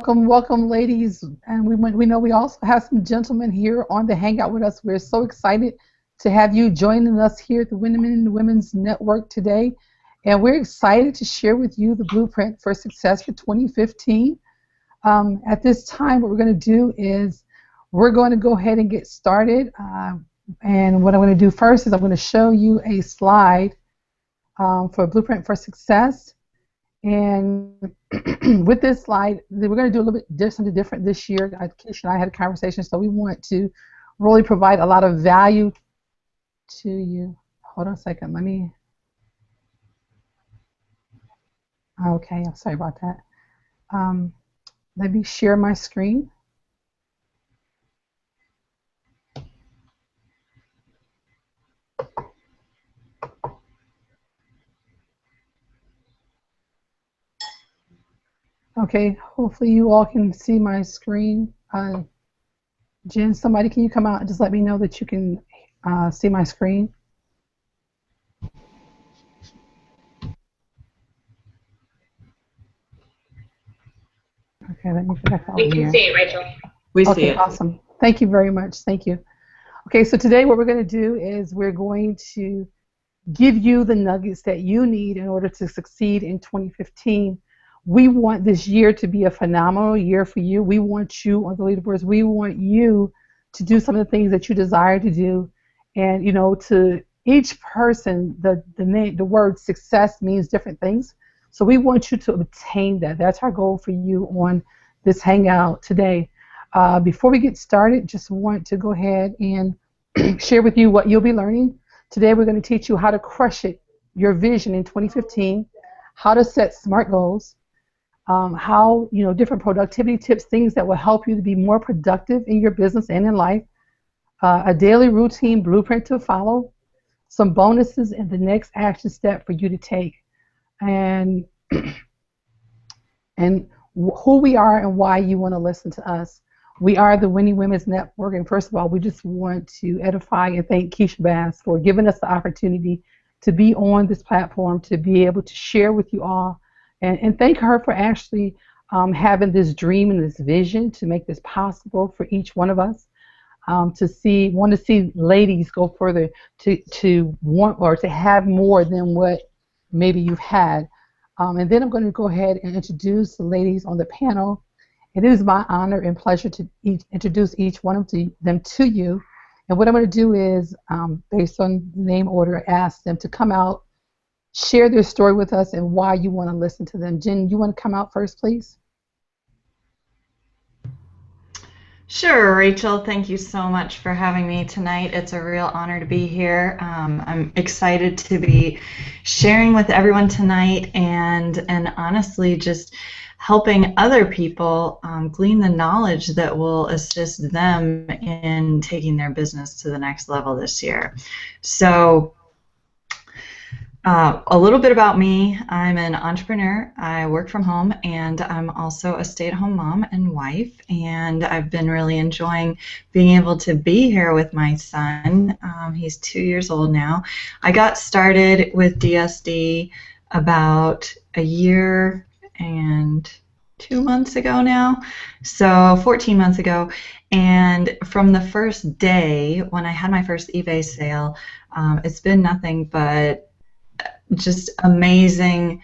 Welcome, ladies. And we know we also have some gentlemen here on the Hangout with us. We're so excited to have you joining us here at the Women's Network today. And we're excited to share with you the blueprint for success for 2015. At this time, what we're going to do is we're going to go ahead and get started. And what I'm going to do first is I'm going to show you a slide for Blueprint for Success. And with this slide, we're going to do a little bit something different this year. Keisha and I had a conversation, so we want to really provide a lot of value to you. Hold on a second. Okay, I'm sorry about that. Let me share my screen. Okay, hopefully you all can see my screen. Jen, somebody, can you come out and just let me know that you can see my screen? Okay, let me get back over here. We can see it, Rachel. We see Okay, it. awesome. Thank you very much. Thank you. Okay, so today what we're going to do is we're going to give you the nuggets that you need in order to succeed in 2015. We want this year to be a phenomenal year for you. We want you on the leaderboards. We want you to do some of the things that you desire to do. And, you know, to each person, the word success means different things. So we want you to obtain that. That's our goal for you on this Hangout today. Before we get started, just want to go ahead and share with you what you'll be learning. Today we're going to teach you how to crush it, your vision in 2015, how to set SMART goals, how, you know, different productivity tips, things that will help you to be more productive in your business and in life, a daily routine blueprint to follow, some bonuses, and the next action step for you to take, and who we are and why you want to listen to us. We are the Winning Women's Network, and first of all, we just want to edify and thank Keisha Bass for giving us the opportunity to be on this platform, to be able to share with you all, and thank her for actually having this dream and this vision to make this possible for each one of us, want to see ladies go further, to want or to have more than what maybe you've had. And then I'm going to go ahead and introduce the ladies on the panel. It is my honor and pleasure to introduce each one of them to you. And what I'm going to do is, based on the name order, ask them to come out, share their story with us, and why you want to listen to them. Jen, you want to come out first, please? Sure, Rachel. Thank you so much for having me tonight. It's a real honor to be here. I'm excited to be sharing with everyone tonight, and honestly just helping other people glean the knowledge that will assist them in taking their business to the next level this year. So a little bit about me. I'm an entrepreneur. I work from home, and I'm also a stay-at-home mom and wife, and I've been really enjoying being able to be here with my son. He's 2 years old now. I got started with DSD about a year and 2 months ago now, so 14 months ago, and from the first day when I had my first eBay sale, it's been nothing but just amazing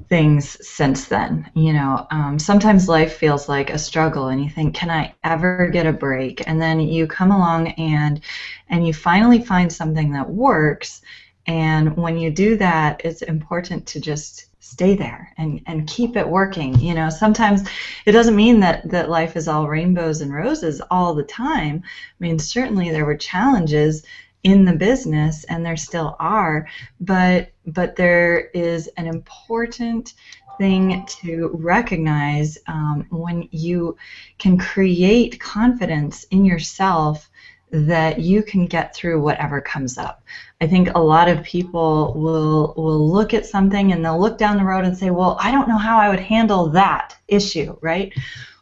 things since then. You know, sometimes life feels like a struggle, and you think, can I ever get a break? And then you come along and you finally find something that works, and when you do that, it's important to just stay there and keep it working. You know, sometimes it doesn't mean that life is all rainbows and roses all the time. I mean, certainly there were challenges in the business, and there still are, but there is an important thing to recognize when you can create confidence in yourself that you can get through whatever comes up. I think a lot of people will look at something and they'll look down the road and say, well, I don't know how I would handle that issue, right?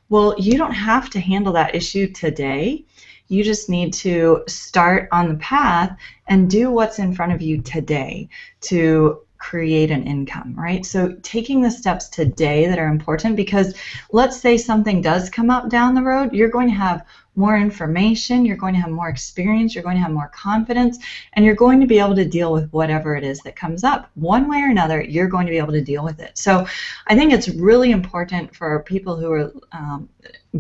Well, you don't have to handle that issue today. You just need to start on the path and do what's in front of you today to create an income, right? So taking the steps today that are important, because let's say something does come up down the road, you're going to have more information, you're going to have more experience, you're going to have more confidence, and you're going to be able to deal with whatever it is that comes up. One way or another, you're going to be able to deal with it. So I think it's really important for people who are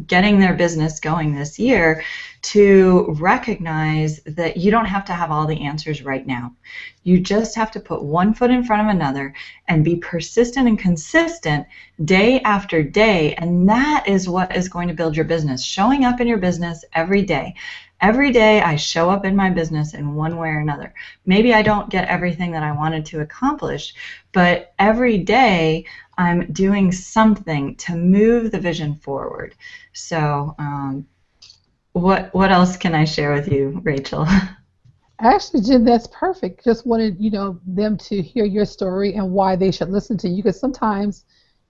getting their business going this year to recognize that you don't have to have all the answers right now. You just have to put one foot in front of another and be persistent and consistent day after day, and that is what is going to build your business. Showing up in your business every day. Every day I show up in my business in one way or another. Maybe I don't get everything that I wanted to accomplish, but every day I'm doing something to move the vision forward. So what else can I share with you, Rachel? Actually, Jen, that's perfect. Just wanted, them to hear your story and why they should listen to you. Because sometimes,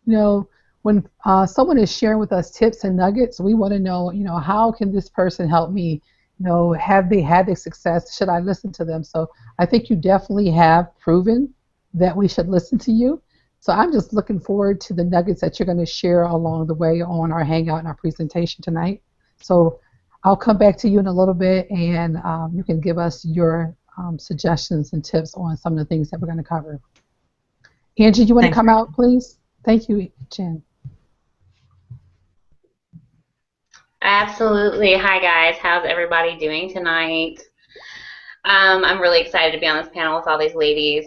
when someone is sharing with us tips and nuggets, we want to know, how can this person help me? Have they had their success? Should I listen to them? So I think you definitely have proven that we should listen to you. So I'm just looking forward to the nuggets that you're going to share along the way on our hangout and our presentation tonight. So I'll come back to you in a little bit, and you can give us your suggestions and tips on some of the things that we're going to cover. Angie, you want to come out, please? Thank you, Jen. Absolutely. Hi, guys. How's everybody doing tonight? I'm really excited to be on this panel with all these ladies.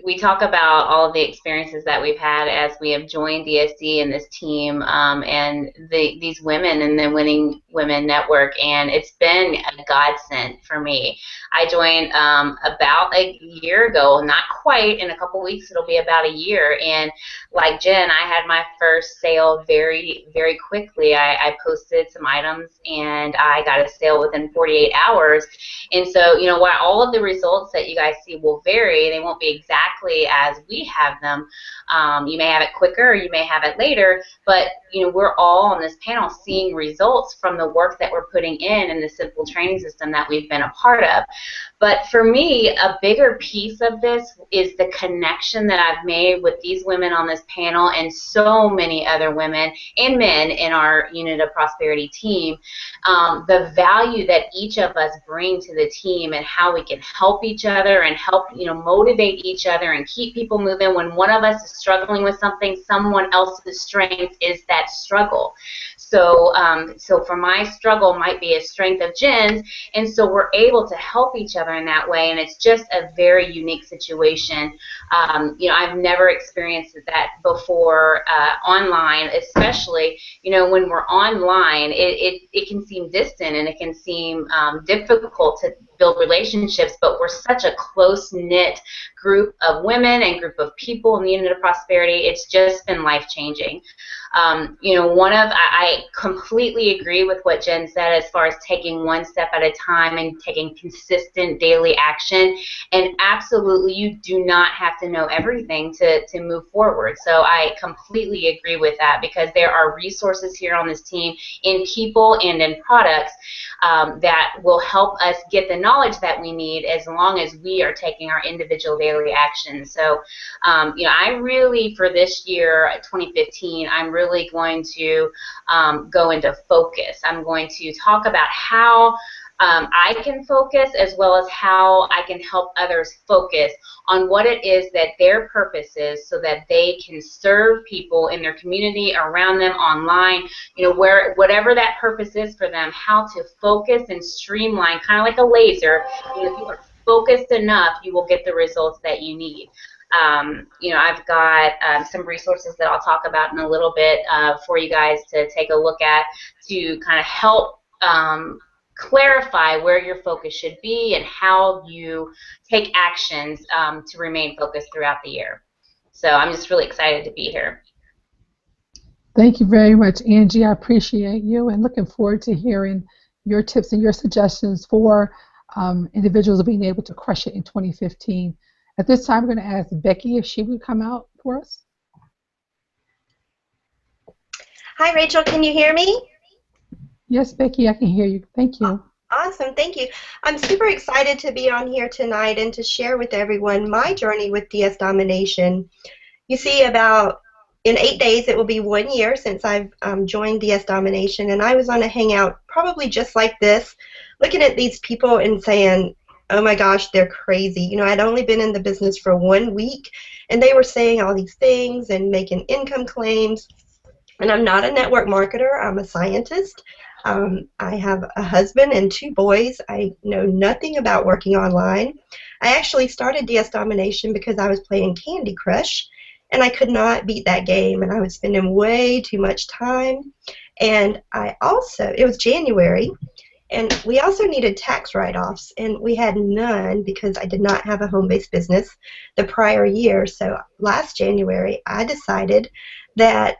We talk about all of the experiences that we've had as we have joined DSD and this team and these women in the Winning Women Network, and it's been a godsend for me. I joined about a year ago, not quite. In a couple weeks it'll be about a year, and like Jen, I had my first sale very, very quickly. I posted some items and I got a sale within 48 hours. And so, while all of the results that you guys see will vary, they won't be exactly as we have them. You may have it quicker or you may have it later, but we're all on this panel seeing results from the work that we're putting in the simple training system that we've been a part of. But for me, a bigger piece of this is the connection that I've made with these women on this panel and so many other women and men in our Unit of Prosperity team. The value that each of us bring to the team and how we can help each other and help motivate each other and keep people moving. When one of us is struggling with something, someone else's strength is that struggle. So for my struggle might be a strength of Jen's, and so we're able to help each other in that way, and it's just a very unique situation. I've never experienced that before online, especially when we're online. It can seem distant and it can seem difficult to build relationships, but we're such a close-knit group of women and group of people in the Unit of Prosperity. It's just been life-changing. I completely agree with what Jen said as far as taking one step at a time and taking consistent daily action. And absolutely, you do not have to know everything to move forward. So I completely agree with that, because there are resources here on this team in people and in products that will help us get the knowledge that we need as long as we are taking our individual daily actions. So, I really, for this year, 2015, I'm really going to go into focus. I'm going to talk about how I can focus, as well as how I can help others focus on what it is that their purpose is, so that they can serve people in their community, around them, online, whatever that purpose is for them, how to focus and streamline, kind of like a laser. If you are focused enough, you will get the results that you need. I've got some resources that I'll talk about in a little bit for you guys to take a look at, to kind of help clarify where your focus should be and how you take actions to remain focused throughout the year. So I'm just really excited to be here. Thank you very much, Angie. I appreciate you, and looking forward to hearing your tips and your suggestions for individuals being able to crush it in 2015. At this time, we're going to ask Becky if she would come out for us. Hi, Rachel. Can you hear me? Yes, Becky, I can hear you. Thank you. Awesome, thank you. I'm super excited to be on here tonight and to share with everyone my journey with DS Domination. You see, about in 8 days, it will be 1 year since I've joined DS Domination, and I was on a hangout probably just like this, looking at these people and saying, oh my gosh, they're crazy. You know, I'd only been in the business for 1 week, and they were saying all these things and making income claims. And I'm not a network marketer, I'm a scientist. I have a husband and 2 boys. I know nothing about working online. I actually started DS Domination because I was playing Candy Crush, and I could not beat that game, and I was spending way too much time. And it was January, and we also needed tax write-offs, and we had none because I did not have a home-based business the prior year. So last January, I decided that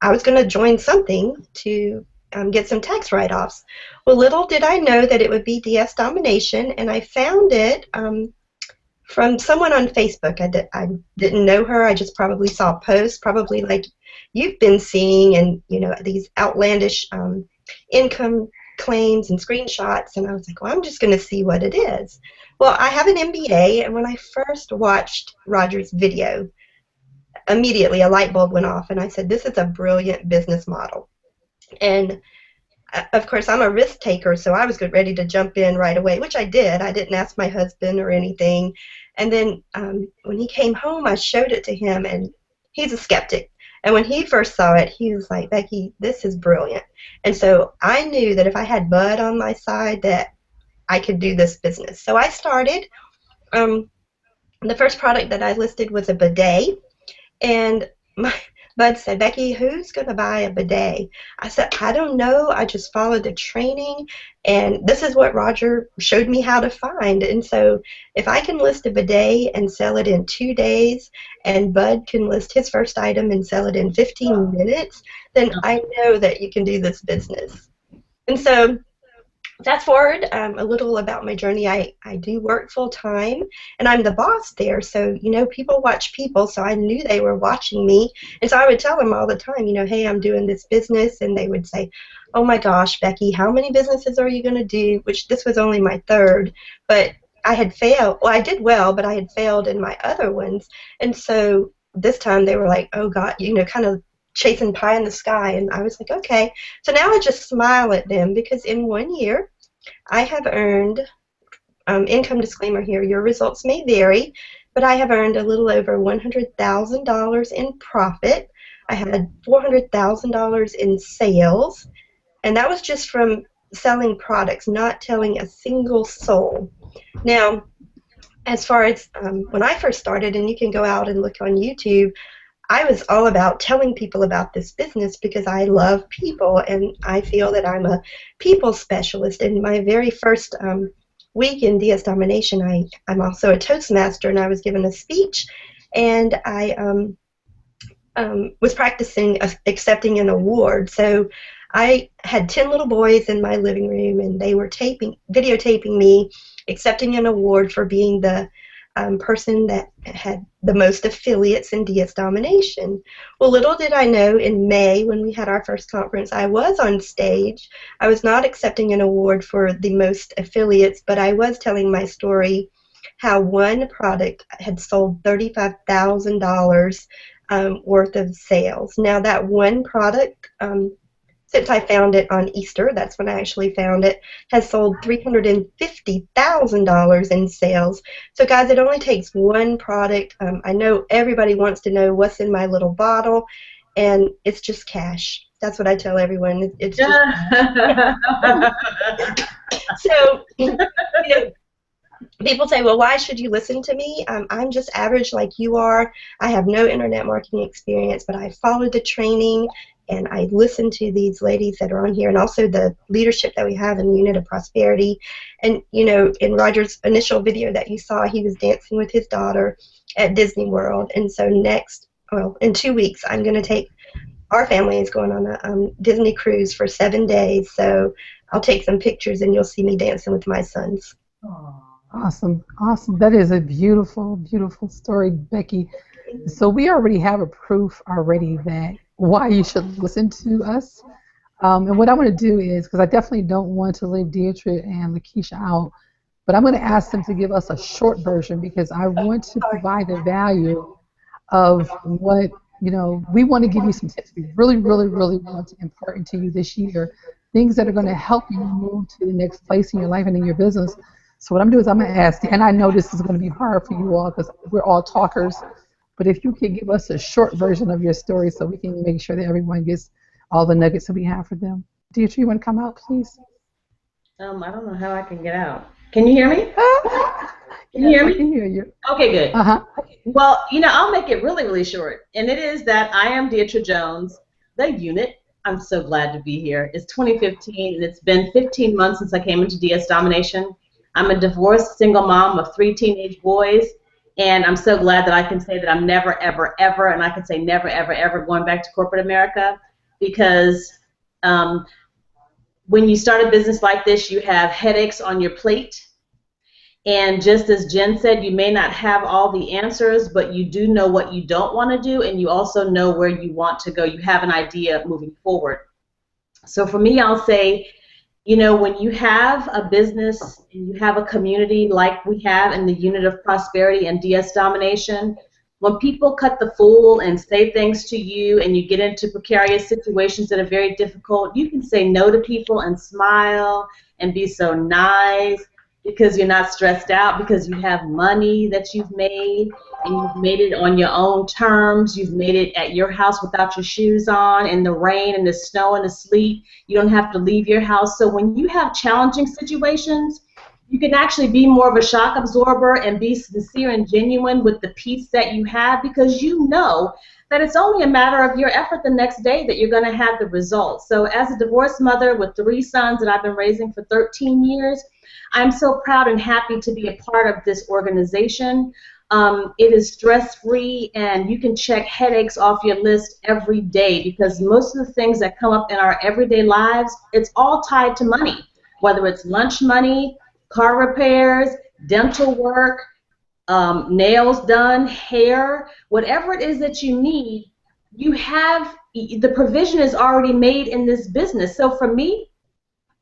I was going to join something to get some tax write-offs. Well, little did I know that it would be DS Domination, and I found it from someone on Facebook. I didn't know her. I just probably saw posts, probably like you've been seeing, and you know, these outlandish income claims and screenshots, and I was like, well, I'm just going to see what it is. Well, I have an MBA, and when I first watched Roger's video, immediately a light bulb went off, and I said, this is a brilliant business model. And of course, I'm a risk taker, so I was ready to jump in right away, which I did. I didn't ask my husband or anything. And then when he came home, I showed it to him, and he's a skeptic. And when he first saw it, he was like, Becky, this is brilliant. And so I knew that if I had Bud on my side, that I could do this business. So I started. The first product that I listed was a bidet. And Bud said, Becky, who's going to buy a bidet? I said, I don't know. I just followed the training, and this is what Roger showed me how to find. And so if I can list a bidet and sell it in 2 days, and Bud can list his first item and sell it in 15 minutes, then I know that you can do this business. And so fast forward a little about my journey. I do work full time, and I'm the boss there. So, you know, people watch people, so I knew they were watching me. And so I would tell them all the time, you know, hey, I'm doing this business. And they would say, oh my gosh, Becky, how many businesses are you going to do? Which this was only my third, but I had failed. Well, I did well, but I had failed in my other ones. And so this time they were like, oh God, you know, kind of chasing pie in the sky. And I was like, okay. So now I just smile at them, because in 1 year I have earned, income disclaimer here, your results may vary, but I have earned a little over $100,000 in profit. I had $400,000 in sales, and that was just from selling products, not telling a single soul. Now, as far as when I first started, and you can go out and look on YouTube, I was all about telling people about this business because I love people, and I feel that I'm a people specialist. In my very first week in DS Domination, I'm also a Toastmaster, and I was given a speech, and I was practicing accepting an award. So I had 10 little boys in my living room, and they were videotaping me accepting an award for being the person that had the most affiliates in DS Domination. Well, little did I know, in May, when we had our first conference, I was on stage. I was not accepting an award for the most affiliates, but I was telling my story, how one product had sold $35,000 worth of sales. Now, that one product, since I found it on Easter, that's when I actually found it, has sold $350,000 in sales. So guys, it only takes one product. I know everybody wants to know what's in my little bottle, and it's just cash. That's what I tell everyone. It's just so, you know, people say, well, why should you listen to me? I'm just average like you are. I have no internet marketing experience, but I followed the training, and I listen to these ladies that are on here, and also the leadership that we have in the Unit of Prosperity. And, you know, in Roger's initial video that you saw, he was dancing with his daughter at Disney World. And so in 2 weeks, I'm going to take, our family is going on a Disney cruise for 7 days. So I'll take some pictures, and you'll see me dancing with my sons. Awesome, awesome. That is a beautiful, beautiful story, Becky. So we already have a proof already that why you should listen to us. And what I want to do is, because I definitely don't want to leave Deidre and Lakeisha out, but I'm going to ask them to give us a short version because I want to provide the value of what, we want to give you some tips we really, really, really want to impart into you this year, things that are going to help you move to the next place in your life and in your business. So what I'm doing is I'm going to ask, and I know this is going to be hard for you all because we're all talkers, but if you could give us a short version of your story so we can make sure that everyone gets all the nuggets that we have for them. Deidre, you want to come out, please? I don't know how I can get out. Can you hear me? Can you Yes, hear I me? can hear you. Okay, good. Uh-huh. Well, I'll make it really, really short. And it is that I am Deidre Jones, the unit. I'm so glad to be here. It's 2015, and it's been 15 months since I came into DS Domination. I'm a divorced single mom of 3 teenage boys, and I'm so glad that I can say that I'm never, ever, ever, and I can say never, ever, ever going back to corporate America because when you start a business like this, you have headaches on your plate. And just as Jen said, you may not have all the answers, but you do know what you don't want to do, and you also know where you want to go. You have an idea of moving forward. So for me, I'll say, when you have a business and you have a community like we have in the Unit of Prosperity and DS Domination, when people cut the fool and say things to you and you get into precarious situations that are very difficult, you can say no to people and smile and be so nice because you're not stressed out, because you have money that you've made and you've made it on your own terms. You've made it at your house without your shoes on, in the rain and the snow and the sleet. You don't have to leave your house. So when you have challenging situations, you can actually be more of a shock absorber and be sincere and genuine with the peace that you have, because you know that it's only a matter of your effort the next day that you're going to have the results. So as a divorced mother with 3 sons that I've been raising for 13 years, I'm so proud and happy to be a part of this organization. It is stress-free, and you can check headaches off your list every day, because most of the things that come up in our everyday lives, it's all tied to money, whether it's lunch money, car repairs, dental work, nails done, hair, whatever it is that you need, you have, the provision is already made in this business. So for me,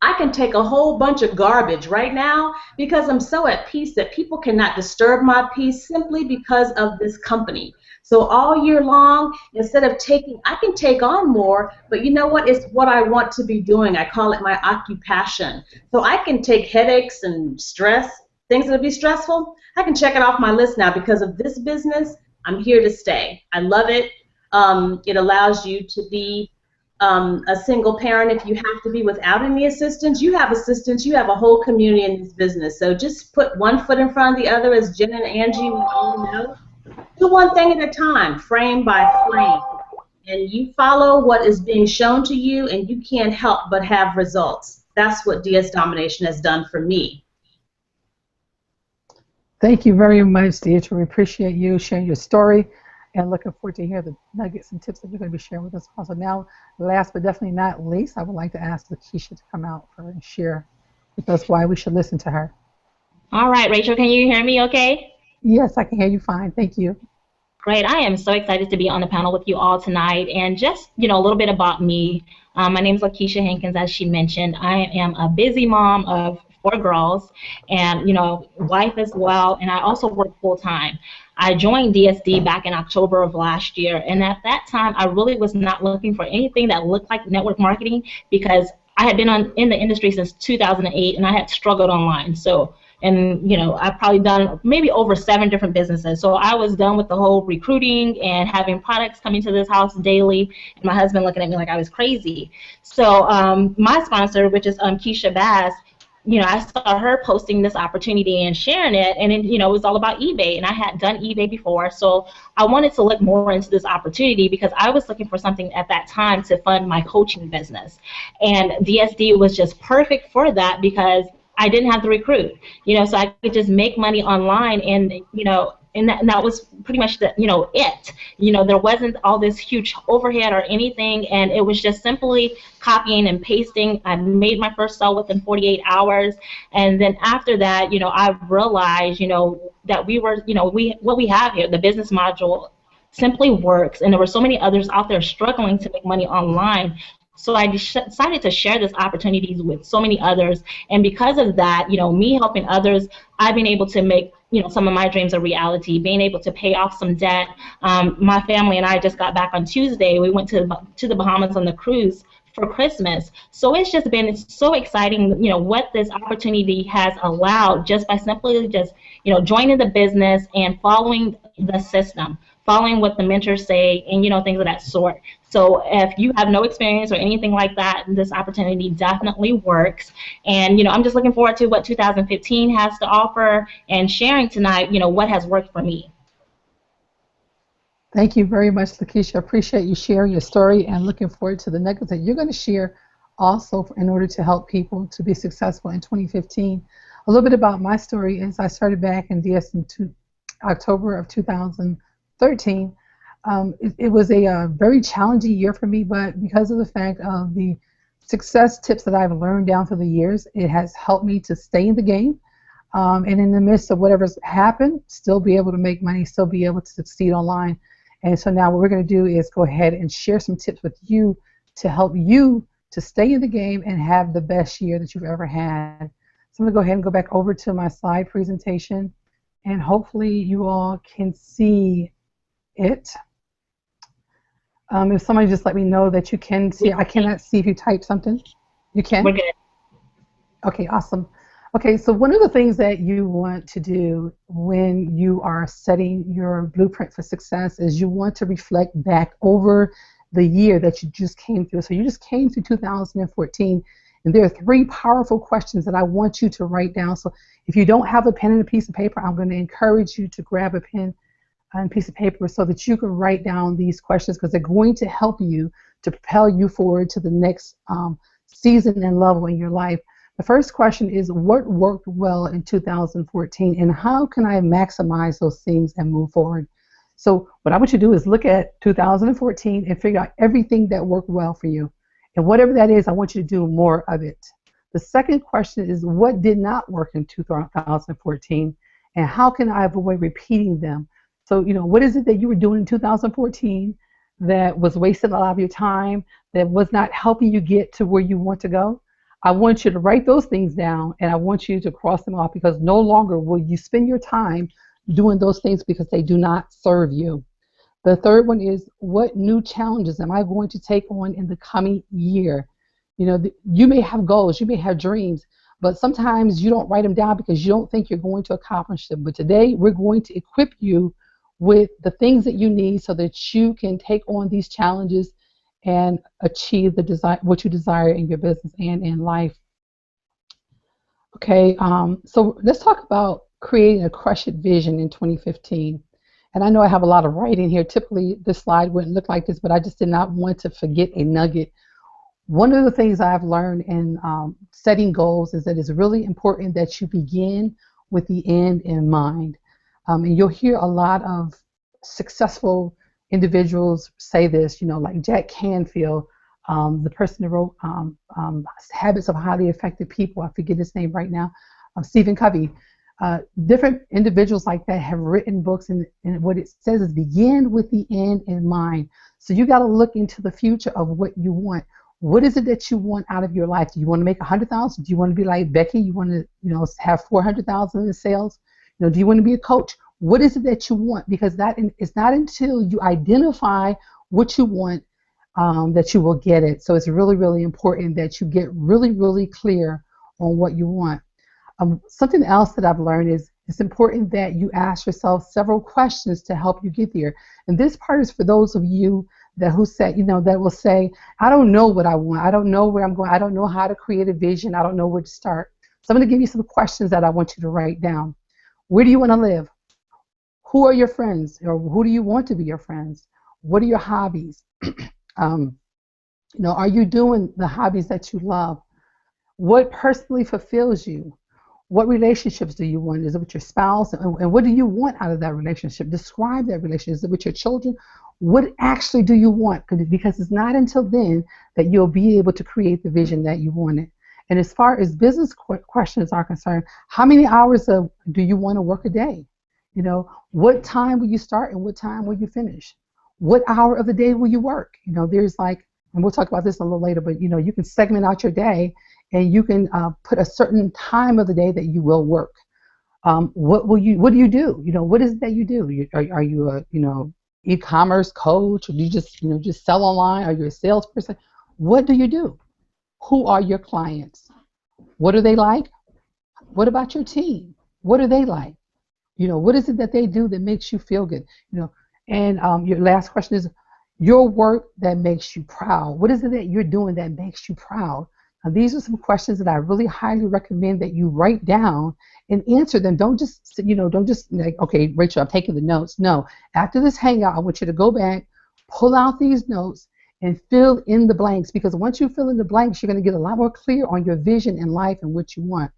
I can take a whole bunch of garbage right now because I'm so at peace that people cannot disturb my peace simply because of this company. So all year long, instead of I can take on more, but you know what? It's what I want to be doing. I call it my occupation. So I can take headaches and stress, things that would be stressful. I can check it off my list now because of this business. I'm here to stay. I love it. It allows you to be a single parent if you have to be without any assistance. You have assistance. You have a whole community in this business. So just put one foot in front of the other, as Jen and Angie all know. Do one thing at a time, frame by frame. And you follow what is being shown to you, and you can't help but have results. That's what DS Domination has done for me. Thank you very much, Deidre. We appreciate you sharing your story and looking forward to hear the nuggets and tips that you're going to be sharing with us. Also, now, last but definitely not least, I would like to ask Lakeisha to come out and share with us why we should listen to her. All right, Rachel, can you hear me okay? Yes, I can hear you fine. Thank you. Great. I am so excited to be on the panel with you all tonight. And just, a little bit about me. My name is Lakeisha Hankins, as she mentioned. I am a busy mom of 4 girls and, wife as well. And I also work full-time. I joined DSD back in October of last year. And at that time, I really was not looking for anything that looked like network marketing, because I had been in the industry since 2008, and I had struggled online. And I've probably done maybe over 7 different businesses. So I was done with the whole recruiting and having products coming to this house daily, and my husband looking at me like I was crazy. So my sponsor, which is Keisha Bass, I saw her posting this opportunity and sharing it, and it was all about eBay, and I had done eBay before, so I wanted to look more into this opportunity because I was looking for something at that time to fund my coaching business, and DSD was just perfect for that because I didn't have to recruit, so I could just make money online, and and that was pretty much it. There wasn't all this huge overhead or anything, and it was just simply copying and pasting. I made my first sale within 48 hours, and then after that, I realized, that we were, what we have here, the business module, simply works, and there were so many others out there struggling to make money online. So I decided to share this opportunities with so many others. And because of that, me helping others, I've been able to make, some of my dreams a reality, being able to pay off some debt. My family and I just got back on Tuesday. We went to the Bahamas on the cruise for Christmas. So it's just been so exciting, what this opportunity has allowed just by simply just, joining the business and following the system, following what the mentors say, and, things of that sort. So if you have no experience or anything like that, this opportunity definitely works. And, I'm just looking forward to what 2015 has to offer and sharing tonight, what has worked for me. Thank you very much, Lakeisha. I appreciate you sharing your story and looking forward to the nuggets that you're going to share also in order to help people to be successful in 2015. A little bit about my story is I started back in DS in October of 2013. It was a very challenging year for me, but because of the fact of the success tips that I've learned down through the years, it has helped me to stay in the game, and in the midst of whatever's happened, still be able to make money, still be able to succeed online. And so now what we're going to do is go ahead and share some tips with you to help you to stay in the game and have the best year that you've ever had. So I'm going to go ahead and go back over to my slide presentation, and hopefully you all can see it. If somebody just let me know that you can see, I cannot see if you type something. You can? We're good. Okay, awesome. Okay, so one of the things that you want to do when you are setting your blueprint for success is you want to reflect back over the year that you just came through. So you just came through 2014, and there are 3 powerful questions that I want you to write down. So if you don't have a pen and a piece of paper, I'm going to encourage you to grab a pen and piece of paper so that you can write down these questions, because they're going to help you to propel you forward to the next season and level in your life. The first question is, what worked well in 2014, and how can I maximize those things and move forward? So what I want you to do is look at 2014 and figure out everything that worked well for you. And whatever that is, I want you to do more of it. The second question is, what did not work in 2014, and how can I avoid repeating them? So, what is it that you were doing in 2014 that was wasting a lot of your time, that was not helping you get to where you want to go? I want you to write those things down, and I want you to cross them off, because no longer will you spend your time doing those things because they do not serve you. The third one is, what new challenges am I going to take on in the coming year? You may have goals, you may have dreams, but sometimes you don't write them down because you don't think you're going to accomplish them. But today we're going to equip you with the things that you need so that you can take on these challenges and achieve what you desire in your business and in life. Okay, so let's talk about creating a crush it vision in 2015. And I know I have a lot of writing here. Typically this slide wouldn't look like this, but I just did not want to forget a nugget. One of the things I've learned in setting goals is that it's really important that you begin with the end in mind. And you'll hear a lot of successful individuals say this, like Jack Canfield, the person who wrote Habits of Highly Effective People. I forget his name right now. Stephen Covey. Different individuals like that have written books, and what it says is begin with the end in mind. So you got to look into the future of what you want. What is it that you want out of your life? Do you want to make 100,000? Do you want to be like Becky? You want to, have 400,000 in sales? Do you want to be a coach? What is it that you want? Because it's not until you identify what you want that you will get it. So it's really, really important that you get really, really clear on what you want. Something else that I've learned is it's important that you ask yourself several questions to help you get there. And this part is for those of you that will say, I don't know what I want. I don't know where I'm going. I don't know how to create a vision. I don't know where to start. So I'm going to give you some questions that I want you to write down. Where do you want to live? Who are your friends, or who do you want to be your friends? What are your hobbies? Are you doing the hobbies that you love? What personally fulfills you? What relationships do you want? Is it with your spouse? And what do you want out of that relationship? Describe that relationship. Is it with your children? What actually do you want? Because it's not until then that you'll be able to create the vision that you wanted. And as far as business questions are concerned, how many hours do you want to work a day? What time will you start and what time will you finish? What hour of the day will you work? There's like and we'll talk about this a little later, but you know, you can segment out your day, and you can put a certain time of the day that you will work. What do you do? You know, what is it that you do? Are you a, you know, e-commerce coach, or do you just, you know, just sell online? Are you a salesperson? What do you do? Who are your clients? What are they like? What about your team? What are they like? You know, what is it that they do that makes you feel good? You know, and your last question is your work that makes you proud. What is it that you're doing that makes you proud? Now, these are some questions that I really highly recommend that you write down and answer them. Don't just, you know, don't just like, okay, Rachel, I'm taking the notes. No, after this hangout, I want you to go back, pull out these notes, and fill in the blanks, because once you fill in the blanks, you're going to get a lot more clear on your vision in life and what you want.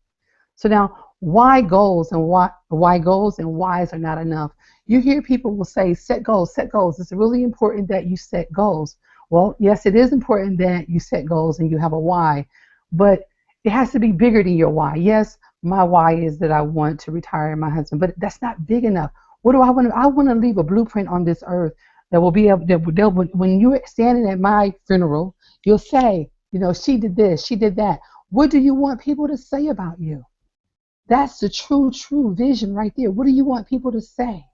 So now, why goals and why goals and whys are not enough? You hear people will say, set goals, set goals. It's really important that you set goals. Well, yes, it is important that you set goals and you have a why, but it has to be bigger than your why. Yes, my why is that I want to retire my husband, but that's not big enough. What do I want? I want to leave a blueprint on this earth that will be able to, when you're standing at my funeral, you'll say, you know, she did this, she did that. What do you want people to say about you? That's the true vision right there. What do you want people to say?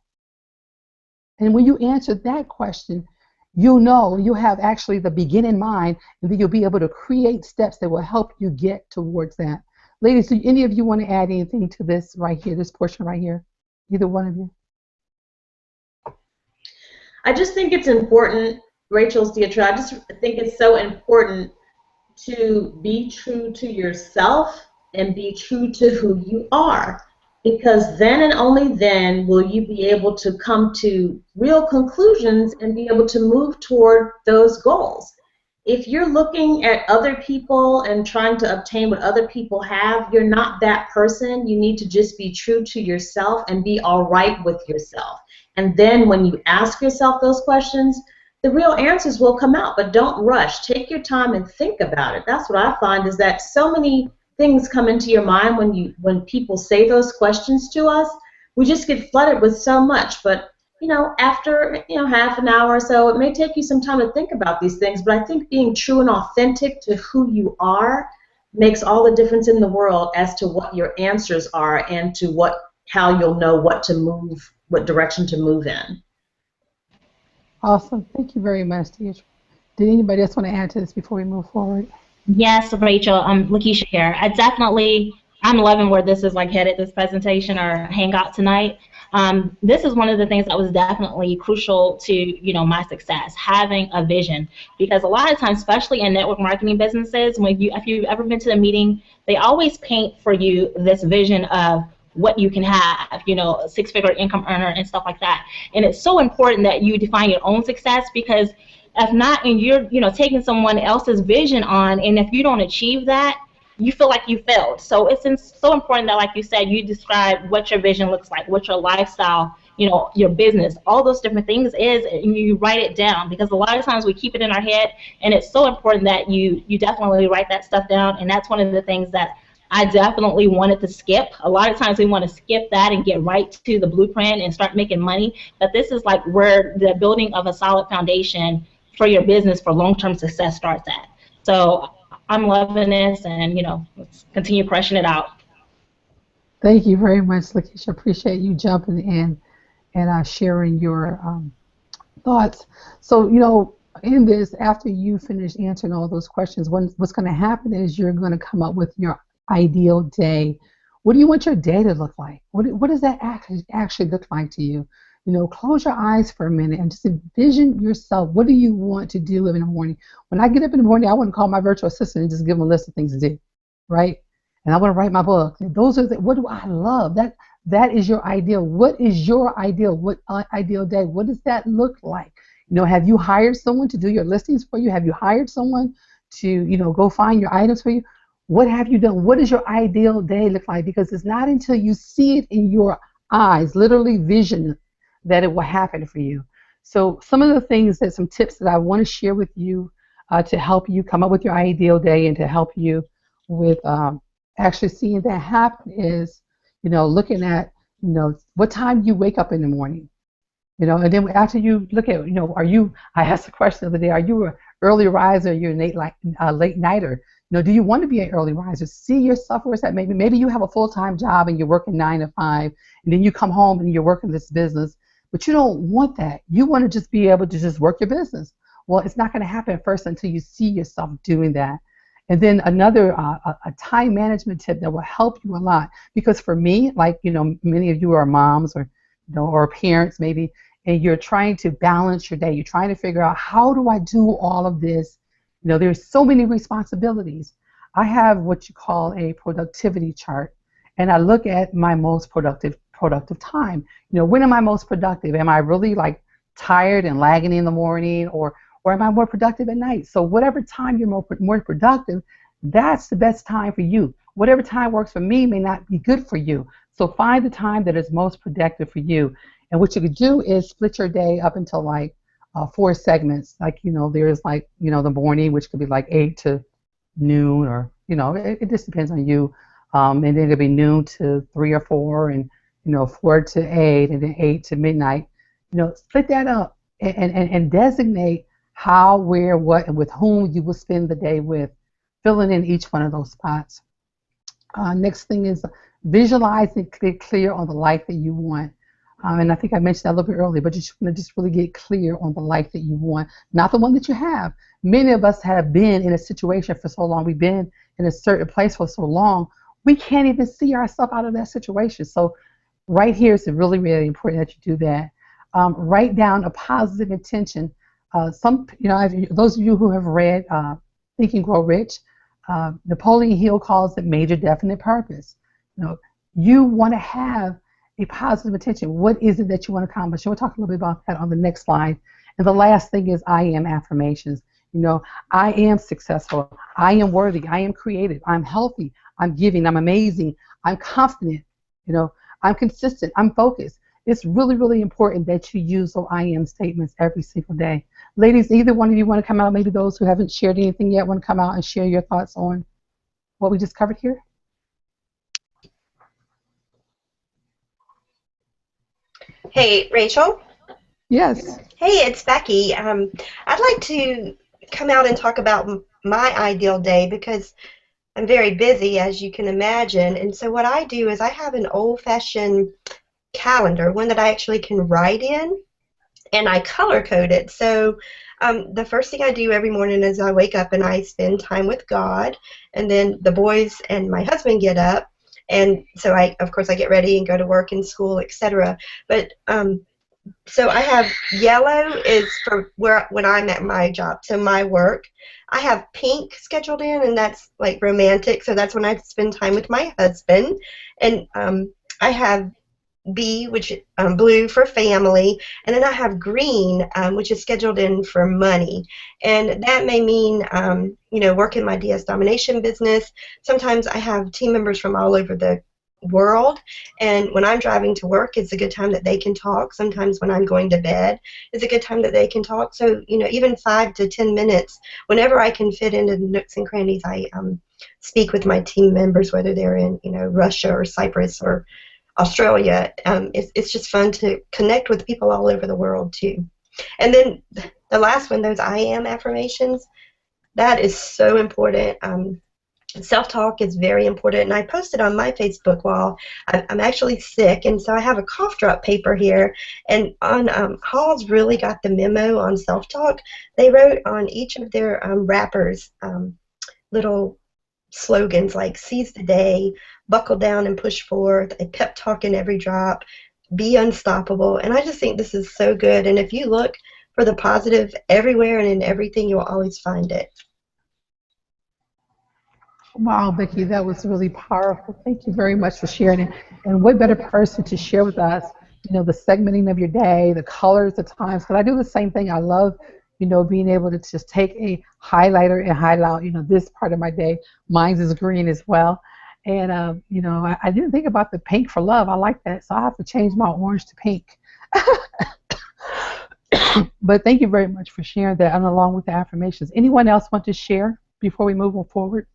And when you answer that question, you'll know, you'll have actually the begin in mind, and then you'll be able to create steps that will help you get towards that. Ladies, do any of you want to add anything to this right here, this portion right here? Either one of you? I just think it's important, Rachel's Dietra, I just think it's so important to be true to yourself and be true to who you are, because then and only then will you be able to come to real conclusions and be able to move toward those goals. If you're looking at other people and trying to obtain what other people have, you're not that person. You need to just be true to yourself and be all right with yourself. And then when you ask yourself those questions, the real answers will come out, but don't rush. Take your time and think about it. That's what I find, is that so many things come into your mind when people say those questions to us. We just get flooded with so much, but you know, after half an hour or so, it may take you some time to think about these things, but I think being true and authentic to who you are makes all the difference in the world as to what your answers are and to how you'll know what direction to move in. Awesome. Thank you very much, Deirdre. Did anybody else want to add to this before we move forward? Yes, Rachel. Lakeisha here. I'm loving where this is like headed, this presentation or hangout tonight. This is one of the things that was definitely crucial to my success, having a vision. Because a lot of times, especially in network marketing businesses, if you've ever been to a meeting, they always paint for you this vision of what you can have, a six-figure income earner and stuff like that. And it's so important that you define your own success, because if not, and you're taking someone else's vision on, and if you don't achieve that, you feel like you failed. So it's so important that, like you said, you describe what your vision looks like, what your lifestyle, your business, all those different things is, and you write it down, because a lot of times we keep it in our head, and it's so important that you definitely write that stuff down. And that's one of the things that I definitely wanted to skip. A lot of times we want to skip that and get right to the blueprint and start making money, but this is like where the building of a solid foundation for your business for long-term success starts at. So I'm loving this, and let's continue crushing it out. Thank you very much, Lakeisha. Appreciate you jumping in and sharing your thoughts. So in this, after you finish answering all those questions, what's going to happen is you're going to come up with your ideal day. What do you want your day to look like? What does that actually look like to you? Close your eyes for a minute and just envision yourself. What do you want to do in the morning? When I get up in the morning, I want to call my virtual assistant and just give them a list of things to do, right? And I want to write my book. Those are what do I love? That is your ideal. What is your ideal? What ideal day? What does that look like? Have you hired someone to do your listings for you? Have you hired someone to go find your items for you? What have you done? What does your ideal day look like? Because it's not until you see it in your eyes, literally vision, that it will happen for you. So some of the things, some tips that I want to share with you to help you come up with your ideal day and to help you with actually seeing that happen is, looking at, what time you wake up in the morning. You know, and then after you look at, you know, I asked the question the other day, are you an early riser, you're a late nighter? You know, do you want to be an early riser? See yourself where it's at. Maybe you have a full-time job and you're working 9 to 5, and then you come home and you're working this business, but you don't want that. You want to just be able to just work your business. Well, it's not going to happen first until you see yourself doing that. And then another a time management tip that will help you a lot, because for me, like, you know, many of you are moms or, you know, or parents maybe, and you're trying to balance your day. You're trying to figure out, how do I do all of this? You know, there's so many responsibilities. I have what you call a productivity chart, and I look at my most productive time. You know, when am I most productive? Am I really like tired and lagging in the morning, or am I more productive at night? So whatever time you're more productive, that's the best time for you. Whatever time works for me may not be good for you. So find the time that is most productive for you. And what you could do is split your day up into like 4 segments. Like, you know, there's like, you know, the morning, which could be like 8 to noon, or, you know, it just depends on you. And then it'll be noon to 3 or 4, and, you know, 4 to 8, and then 8 to midnight. You know, split that up and designate how, where, what, and with whom you will spend the day with, filling in each one of those spots. Next thing is visualize and get clear on the life that you want. And I think I mentioned that a little bit earlier, but you just want to just really get clear on the life that you want, not the one that you have. Many of us have been in a situation for so long, we've been in a certain place for so long, we can't even see ourselves out of that situation. So right here is really, really important that you do that. Write down a positive intention. You know, those of you who have read Think and Grow Rich, Napoleon Hill calls it major definite purpose. You know, you want to have a positive intention. What is it that you want to accomplish? And we'll talk a little bit about that on the next slide. And the last thing is I am affirmations. You know, I am successful. I am worthy. I am creative. I'm healthy. I'm giving. I'm amazing. I'm confident. You know, I'm consistent. I'm focused. It's really, really important that you use those I am statements every single day. Ladies, either one of you want to come out, maybe those who haven't shared anything yet want to come out and share your thoughts on what we just covered here? Hey, Rachel. Yes. Hey, it's Becky. I'd like to come out and talk about my ideal day because I'm very busy, as you can imagine. And so what I do is I have an old-fashioned calendar, one that I actually can write in, and I color code it. So the first thing I do every morning is I wake up and I spend time with God, and then the boys and my husband get up, and so of course I get ready and go to work and school, etc. But so I have yellow is for when I'm at my job, so my work. I have pink scheduled in, and that's like romantic, so that's when I spend time with my husband. And I have B, which blue for family, and then I have green, which is scheduled in for money. And that may mean, you know, work in my DS domination business. Sometimes I have team members from all over the world, and when I'm driving to work, it's a good time that they can talk. Sometimes when I'm going to bed, it's a good time that they can talk. So, you know, even 5 to 10 minutes, whenever I can fit into the nooks and crannies, I speak with my team members, whether they're in, you know, Russia or Cyprus or Australia. It's just fun to connect with people all over the world too. And then the last one, those I am affirmations, that is so important. Self-talk is very important, and I posted on my Facebook wall. I'm actually sick, and so I have a cough drop paper here, and on Hall's really got the memo on self-talk. They wrote on each of their wrappers little slogans like seize the day, buckle down and push forward, a pep talk in every drop, be unstoppable. And I just think this is so good. And if you look for the positive everywhere and in everything, you'll always find it. Wow, Becky, that was really powerful. Thank you very much for sharing it. And what better person to share with us, you know, the segmenting of your day, the colors, the times, because I do the same thing. I love, you know, being able to just take a highlighter and highlight, you know, this part of my day. Mine is green as well. And, you know, I didn't think about the pink for love. I like that. So I have to change my orange to pink. But thank you very much for sharing that, and along with the affirmations. Anyone else want to share before we move forward?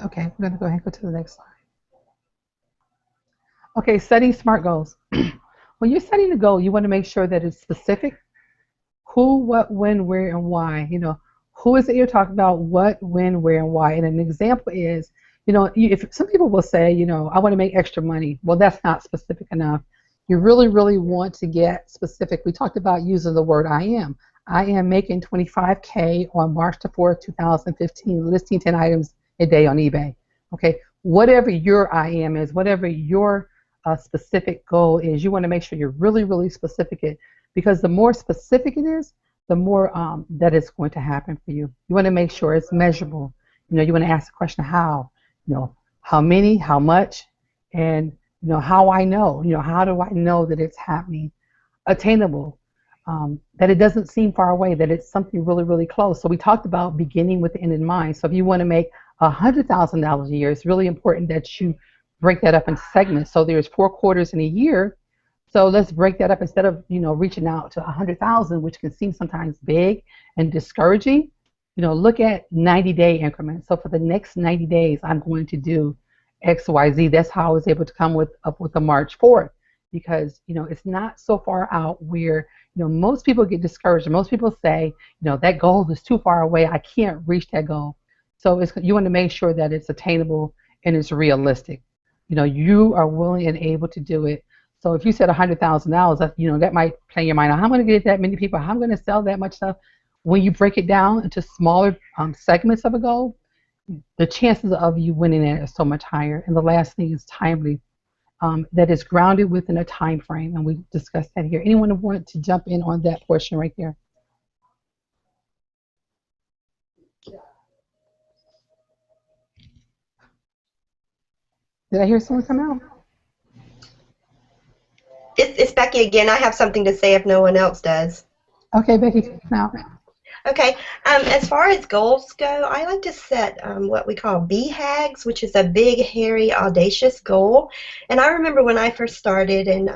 Okay, we're going to go ahead and go to the next slide. Okay, setting SMART goals. When you're setting a goal, you want to make sure that it's specific. Who, what, when, where, and why. Who is it you're talking about? What, when, where, and why. And an example is, if some people will say, I want to make extra money. Well, that's not specific enough. You really, really want to get specific. We talked about using the word I am. I am making 25K on March the 4th, 2015, listing 10 items a day on eBay. Okay, whatever your I am is, whatever your specific goal is, you want to make sure you're really, really specific because the more specific it is, the more that it's going to happen for you. You want to make sure it's measurable. You want to ask the question how, how many, how much, and how I know, how do I know that it's happening? Attainable, that it doesn't seem far away, that it's something really, really close. So we talked about beginning with the end in mind. So if you want to make $100,000 a year, it's really important that you break that up in segments. So there's 4 quarters in a year. So let's break that up instead of reaching out to 100,000, which can seem sometimes big and discouraging. Look at 90-day increments. So for the next 90 days, I'm going to do X, Y, Z. That's how I was able to come up with the March 4th, because it's not so far out where most people get discouraged. Most people say that goal is too far away. I can't reach that goal. So you want to make sure that it's attainable and it's realistic. You are willing and able to do it. So if you said $100,000, that might play in your mind. How am I going to get that many people? How am I going to sell that much stuff? When you break it down into smaller segments of a goal, the chances of you winning it are so much higher. And the last thing is timely. That is grounded within a time frame, and we discussed that here. Anyone want to jump in on that portion right there? Did I hear someone come out? It's Becky again. I have something to say if no one else does. Okay, Becky, come out. Okay, as far as goals go, I like to set what we call BHAGs, which is a big, hairy, audacious goal. And I remember when I first started, and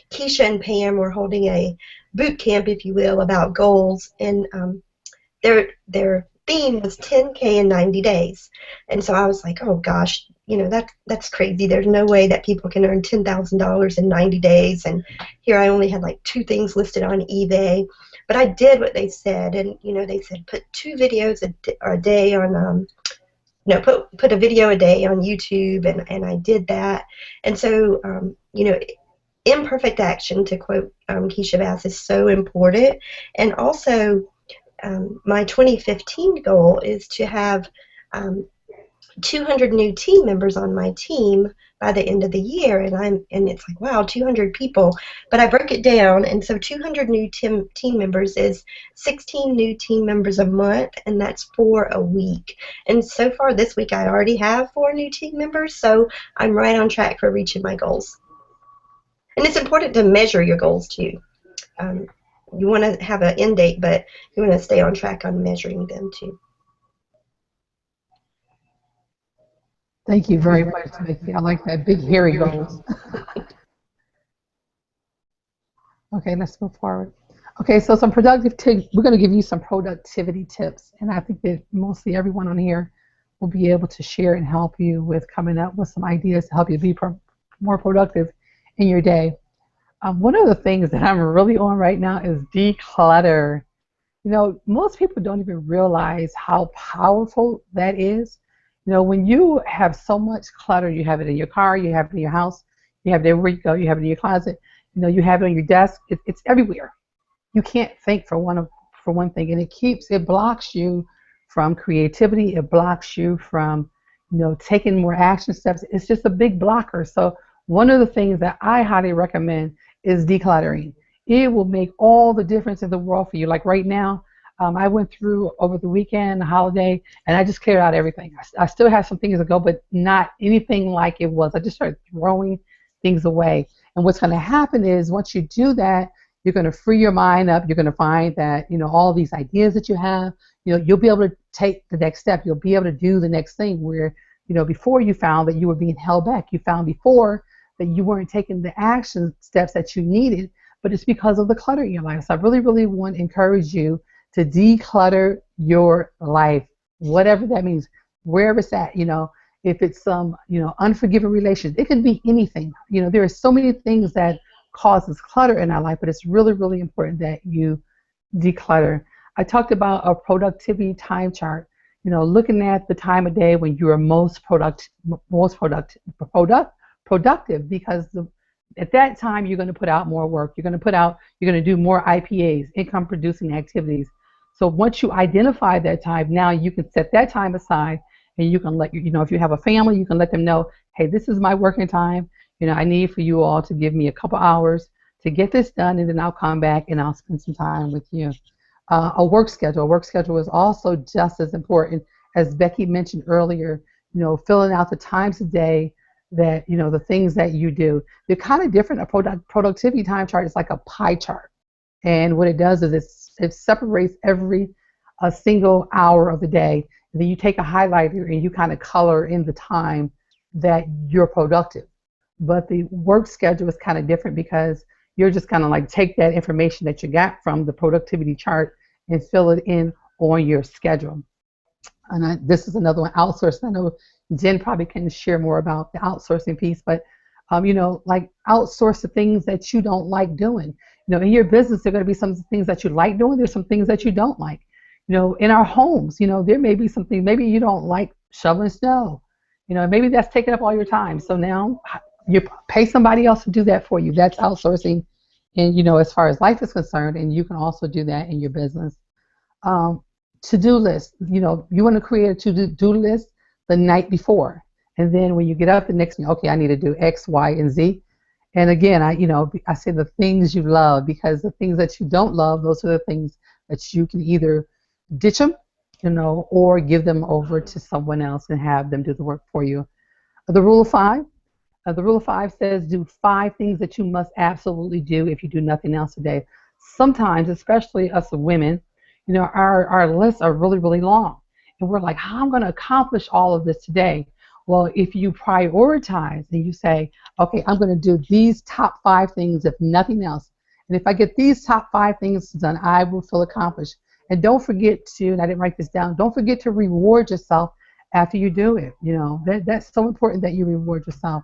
Keisha and Pam were holding a boot camp, if you will, about goals, and their theme was 10K in 90 days. And so I was like, oh gosh, that's crazy. There's no way that people can earn $10,000 in 90 days. And here I only had like 2 things listed on eBay. But I did what they said, and they said put 2 videos a day on, put a video a day on YouTube, and I did that. And so, imperfect action, to quote Keisha Bass, is so important. And also, my 2015 goal is to have 200 new team members on my team by the end of the year, and it's like, wow, 200 people. But I broke it down, and so 200 new team members is 16 new team members a month, and that's 4 a week. And so far this week I already have 4 new team members, so I'm right on track for reaching my goals. And it's important to measure your goals too. You want to have an end date, but you want to stay on track on measuring them too. Thank you very much, Becky. I like that. Big, hairy goals. Okay, let's move forward. Okay, so some productive tips. We're going to give you some productivity tips, and I think that mostly everyone on here will be able to share and help you with coming up with some ideas to help you be more productive in your day. One of the things that I'm really on right now is declutter. Most people don't even realize how powerful that is. When you have so much clutter, you have it in your car, you have it in your house, you have it everywhere you go, you have it in your closet, you have it on your desk, it's everywhere. You can't think for one thing, and it blocks you from creativity, it blocks you from, taking more action steps. It's just a big blocker. So one of the things that I highly recommend is decluttering. It will make all the difference in the world for you. Like right now, I went through over the weekend, the holiday, and I just cleared out everything. I still have some things to go, but not anything like it was. I just started throwing things away. And what's going to happen is once you do that, you're going to free your mind up. You're going to find that, all these ideas that you have, you'll be able to take the next step. You'll be able to do the next thing where, before you found that you were being held back. You found before that you weren't taking the action steps that you needed, but it's because of the clutter in your life. So I really, really want to encourage you to declutter your life, whatever that means, wherever it's at. if it's some, unforgiving relations. It could be anything. There are so many things that causes clutter in our life, but it's really, really important that you declutter. I talked about a productivity time chart. Looking at the time of day when you are productive, because at that time you're going to put out more work. You're going to do more IPAs, income producing activities. So once you identify that time, now you can set that time aside, and you can let if you have a family, you can let them know, hey, this is my working time. I need for you all to give me a couple hours to get this done, and then I'll come back and I'll spend some time with you. A work schedule. A work schedule is also just as important, as Becky mentioned earlier. Filling out the times a day that the things that you do. They're kind of different. A productivity time chart is like a pie chart, and what it does is it separates a single hour of the day, and then you take a highlighter and you kind of color in the time that you're productive. But the work schedule is kind of different, because you're just kind of like take that information that you got from the productivity chart and fill it in on your schedule. And this is another one, outsourcing. I know Jen probably can share more about the outsourcing piece, but like outsource the things that you don't like doing. In your business, there are going to be some things that you like doing. There's some things that you don't like. In our homes, there may be something, maybe you don't like shoveling snow. Maybe that's taking up all your time. So now you pay somebody else to do that for you. That's outsourcing. And as far as life is concerned, and you can also do that in your business. To-do list. You want to create a to-do list the night before, and then when you get up the next day, okay, I need to do X, Y, and Z. And again, I say the things you love, because the things that you don't love, those are the things that you can either ditch them, or give them over to someone else and have them do the work for you. The rule of 5. The rule of 5 says do 5 things that you must absolutely do if you do nothing else today. Sometimes, especially us women, our lists are really, really long. And we're like, how am I going to accomplish all of this today? Well, if you prioritize and you say, okay, I'm going to do these top 5 things, if nothing else. And if I get these top 5 things done, I will feel accomplished. And don't forget to, and I didn't write this down, don't forget to reward yourself after you do it. That's so important that you reward yourself.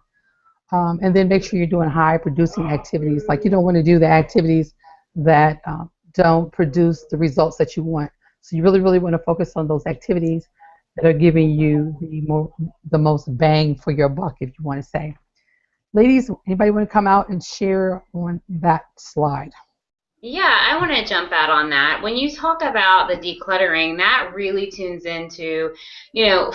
And then make sure you're doing high producing activities. Like, you don't want to do the activities that don't produce the results that you want. So you really, really want to focus on those activities that are giving you the most bang for your buck, if you want to say. Ladies, anybody want to come out and share on that slide? Yeah, I want to jump out on that. When you talk about the decluttering, that really tunes into,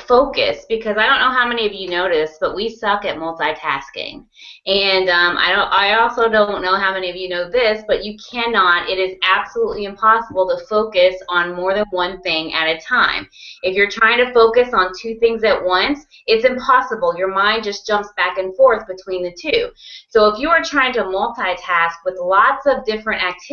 focus, because I don't know how many of you notice, but we suck at multitasking. And I also don't know how many of you know this, but you cannot, it is absolutely impossible to focus on more than one thing at a time. If you're trying to focus on 2 things at once, it's impossible. Your mind just jumps back and forth between the 2. So if you are trying to multitask with lots of different activities,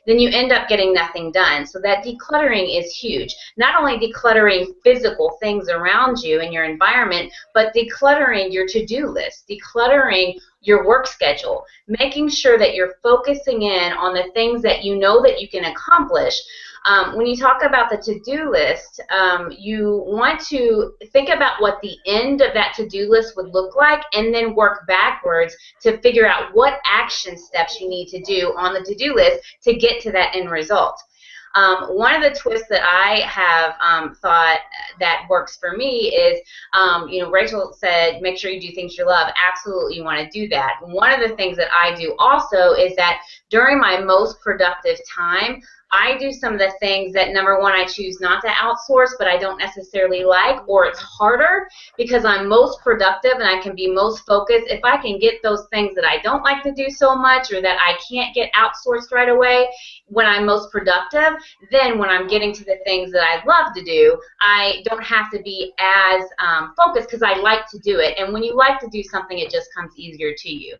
then you end up getting nothing done. So that decluttering is huge. Not only decluttering physical things around you in your environment, but decluttering your to-do list, decluttering your work schedule, making sure that you're focusing in on the things that you know that you can accomplish. When you talk about the to-do list, you want to think about what the end of that to-do list would look like, and then work backwards to figure out what action steps you need to do on the to-do list to get to that end result. One of the twists that I have thought that works for me is, Rachel said, make sure you do things you love. Absolutely, you want to do that. One of the things that I do also is that during my most productive time, I do some of the things that, number one, I choose not to outsource, but I don't necessarily like, or it's harder, because I'm most productive and I can be most focused. If I can get those things that I don't like to do so much, or that I can't get outsourced right away when I'm most productive, then when I'm getting to the things that I love to do, I don't have to be as focused, because I like to do it. And when you like to do something, it just comes easier to you.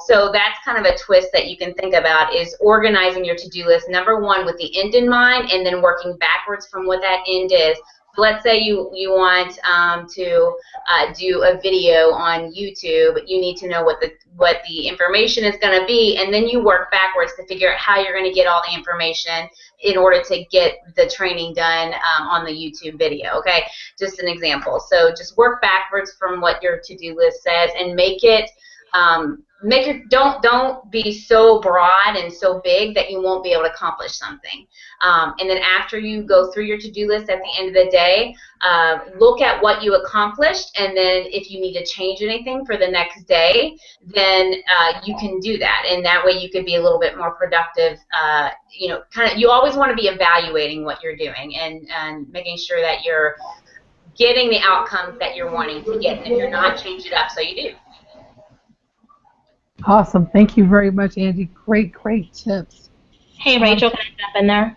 So that's kind of a twist that you can think about, is organizing your to-do list, number one, with the end in mind, and then working backwards from what that end is So let's say you want to do a video on YouTube. You need to know what the information is going to be, and then you work backwards to figure out how you're going to get all the information in order to get the training done on the YouTube video. Okay, just an example. So just work backwards from what your to-do list says, and make it. Don't be so broad and so big that you won't be able to accomplish something. And then after you go through your to-do list at the end of the day, look at what you accomplished, and then if you need to change anything for the next day, then you can do that. And that way you could be a little bit more productive. You always want to be evaluating what you're doing and making sure that you're getting the outcomes that you're wanting to get. And if you're not, change it up so you do. Awesome. Thank you very much, Angie. Great tips. Hey, Rachel, can I jump in there?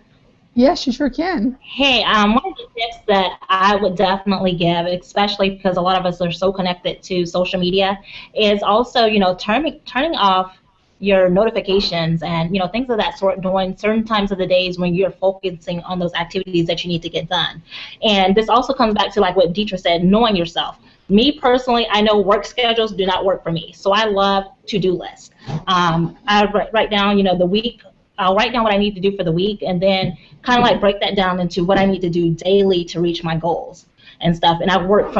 Yes, you sure can. Hey, one of the tips that I would definitely give, especially because a lot of us are so connected to social media, is also, turning off your notifications and, things of that sort during certain times of the days when you're focusing on those activities that you need to get done. And this also comes back to like what Deetra said, knowing yourself. Me personally, I know work schedules do not work for me, so I love to-do lists. I write down, the week. I'll write down what I need to do for the week, and then kind of like break that down into what I need to do daily to reach my goals and stuff. And I work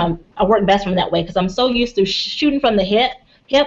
best from that way because I'm so used to shooting from the hip.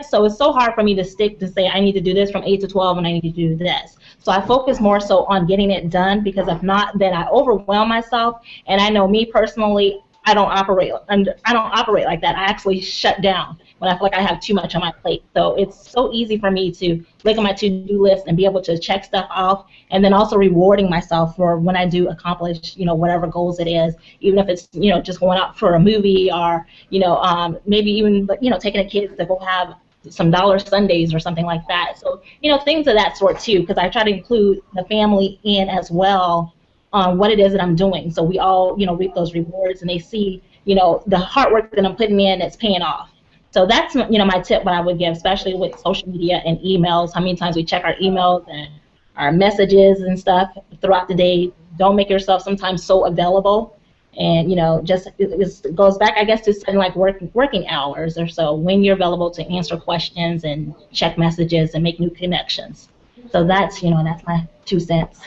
So it's so hard for me to stick to say I need to do this from 8 to 12 and I need to do this. So I focus more so on getting it done, because if not, then I overwhelm myself. And I know me personally, I don't operate like that. I actually shut down when I feel like I have too much on my plate. So it's so easy for me to look at my to-do list and be able to check stuff off, and then also rewarding myself for when I do accomplish, whatever goals it is, even if it's, just going out for a movie or, maybe even, taking the kids to go have some dollar Sundays or something like that. So, things of that sort too, because I try to include the family in as well on what it is that I'm doing. So we all, reap those rewards, and they see, the hard work that I'm putting in that's paying off. So that's, my tip, what I would give, especially with social media and emails. How many times we check our emails and our messages and stuff throughout the day. Don't make yourself sometimes so available. And, it goes back, I guess, to setting like working hours or so when you're available to answer questions and check messages and make new connections. So that's, that's my 2 cents.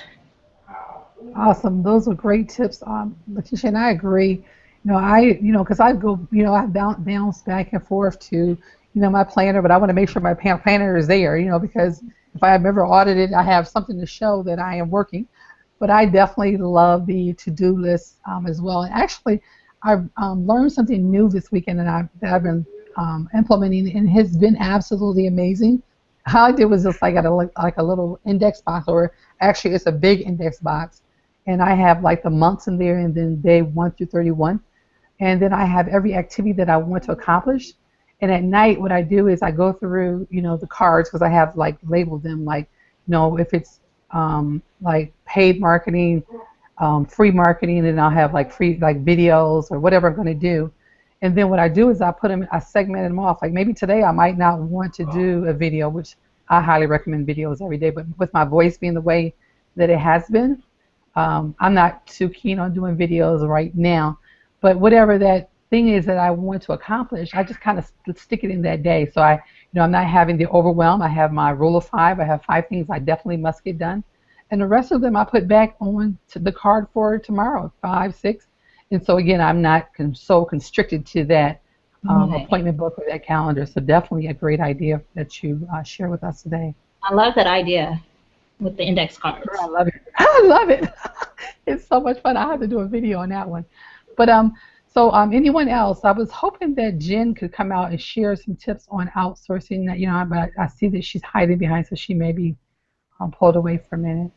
Awesome. Those are great tips, Letitia, and I agree. Because I go, I bounce back and forth to, my planner, but I want to make sure my planner is there, because if I have ever audited, I have something to show that I am working. But I definitely love the to-do list as well. And actually, I've learned something new this weekend that I've been implementing, and has been absolutely amazing. All I did was just like a little index box, or actually it's a big index box, and I have like the months in there, and then day 1 through 31. And then I have every activity that I want to accomplish. And at night, what I do is I go through, the cards, because I have like labeled them, like, if it's like paid marketing, free marketing, and I'll have like free like videos or whatever I'm going to do. And then what I do is I segment them off. Like maybe today I might not want to do a video, which I highly recommend videos every day. But with my voice being the way that it has been, I'm not too keen on doing videos right now. But whatever that thing is that I want to accomplish, I just kind of stick it in that day. So I'm not having the overwhelm. I have my rule of 5. I have 5 things I definitely must get done, and the rest of them I put back on to the card for tomorrow, 5, 6. And so again, I'm not so constricted to that appointment book or that calendar. So definitely a great idea that you share with us today. I love that idea with the index cards. I love it. I love it. It's so much fun. I have to do a video on that one. But anyone else? I was hoping that Jen could come out and share some tips on outsourcing. But I see that she's hiding behind, so she may be pulled away for a minute.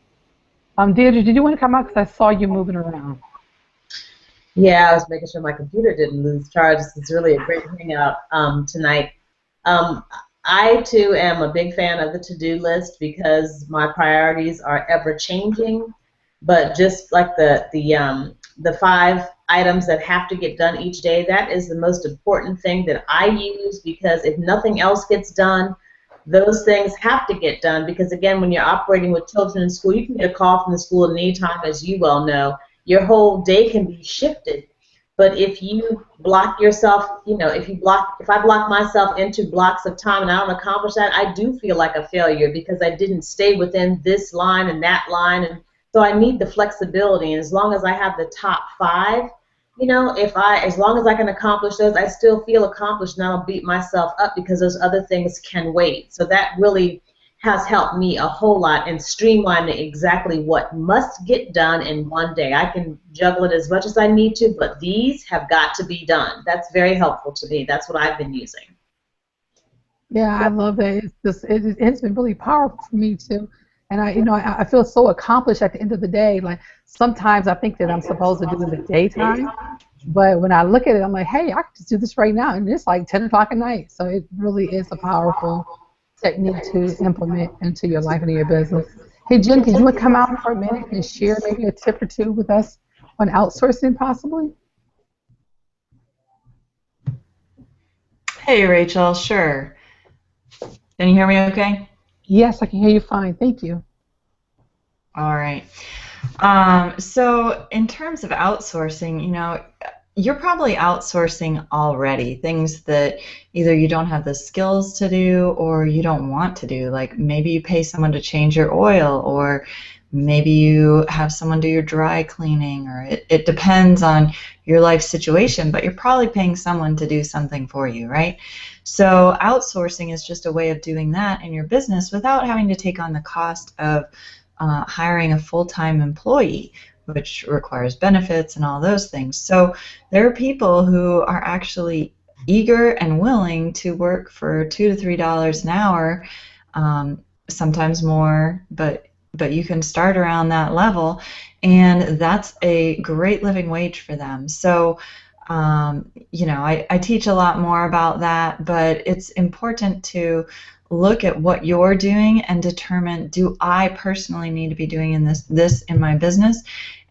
Deirdre, did you want to come out? Because I saw you moving around. Yeah, I was making sure my computer didn't lose charge. This is really a great hangout tonight. I, too, am a big fan of the to-do list because my priorities are ever-changing. But just like the 5 items that have to get done each day, that is the most important thing that I use, because if nothing else gets done, those things have to get done. Because again, when you're operating with children in school, you can get a call from the school at any time, as you well know. Your whole day can be shifted. But if you block yourself, if I block myself into blocks of time and I don't accomplish that, I do feel like a failure because I didn't stay within this line and that line. And so I need the flexibility. And as long as I have the top 5, as long as I can accomplish those, I still feel accomplished, and I don't beat myself up because those other things can wait. So that really has helped me a whole lot in streamlining exactly what must get done in one day. I can juggle it as much as I need to, but these have got to be done. That's very helpful to me. That's what I've been using. Yeah, I love that. It's been really powerful for me too. And I feel so accomplished at the end of the day. Like sometimes I think that I'm supposed to do it in the daytime, but when I look at it, I'm like, hey, I can just do this right now, and it's like 10 o'clock at night. So it really is a powerful technique to implement into your life and in your business. Hey, Jen, can you come out for a minute and share maybe a tip or two with us on outsourcing possibly? Hey, Rachel, sure. Can you hear me okay? Yes, I can hear you fine. Thank you. All right. So in terms of outsourcing, you're probably outsourcing already, things that either you don't have the skills to do or you don't want to do. Like maybe you pay someone to change your oil, or maybe you have someone do your dry cleaning, or it depends on your life situation, but you're probably paying someone to do something for you, right? So outsourcing is just a way of doing that in your business without having to take on the cost of hiring a full-time employee, which requires benefits and all those things. So there are people who are actually eager and willing to work for $2 to $3 an hour, sometimes more, but you can start around that level, and that's a great living wage for them. So I teach a lot more about that, but it's important to look at what you're doing and determine, do I personally need to be doing this in my business?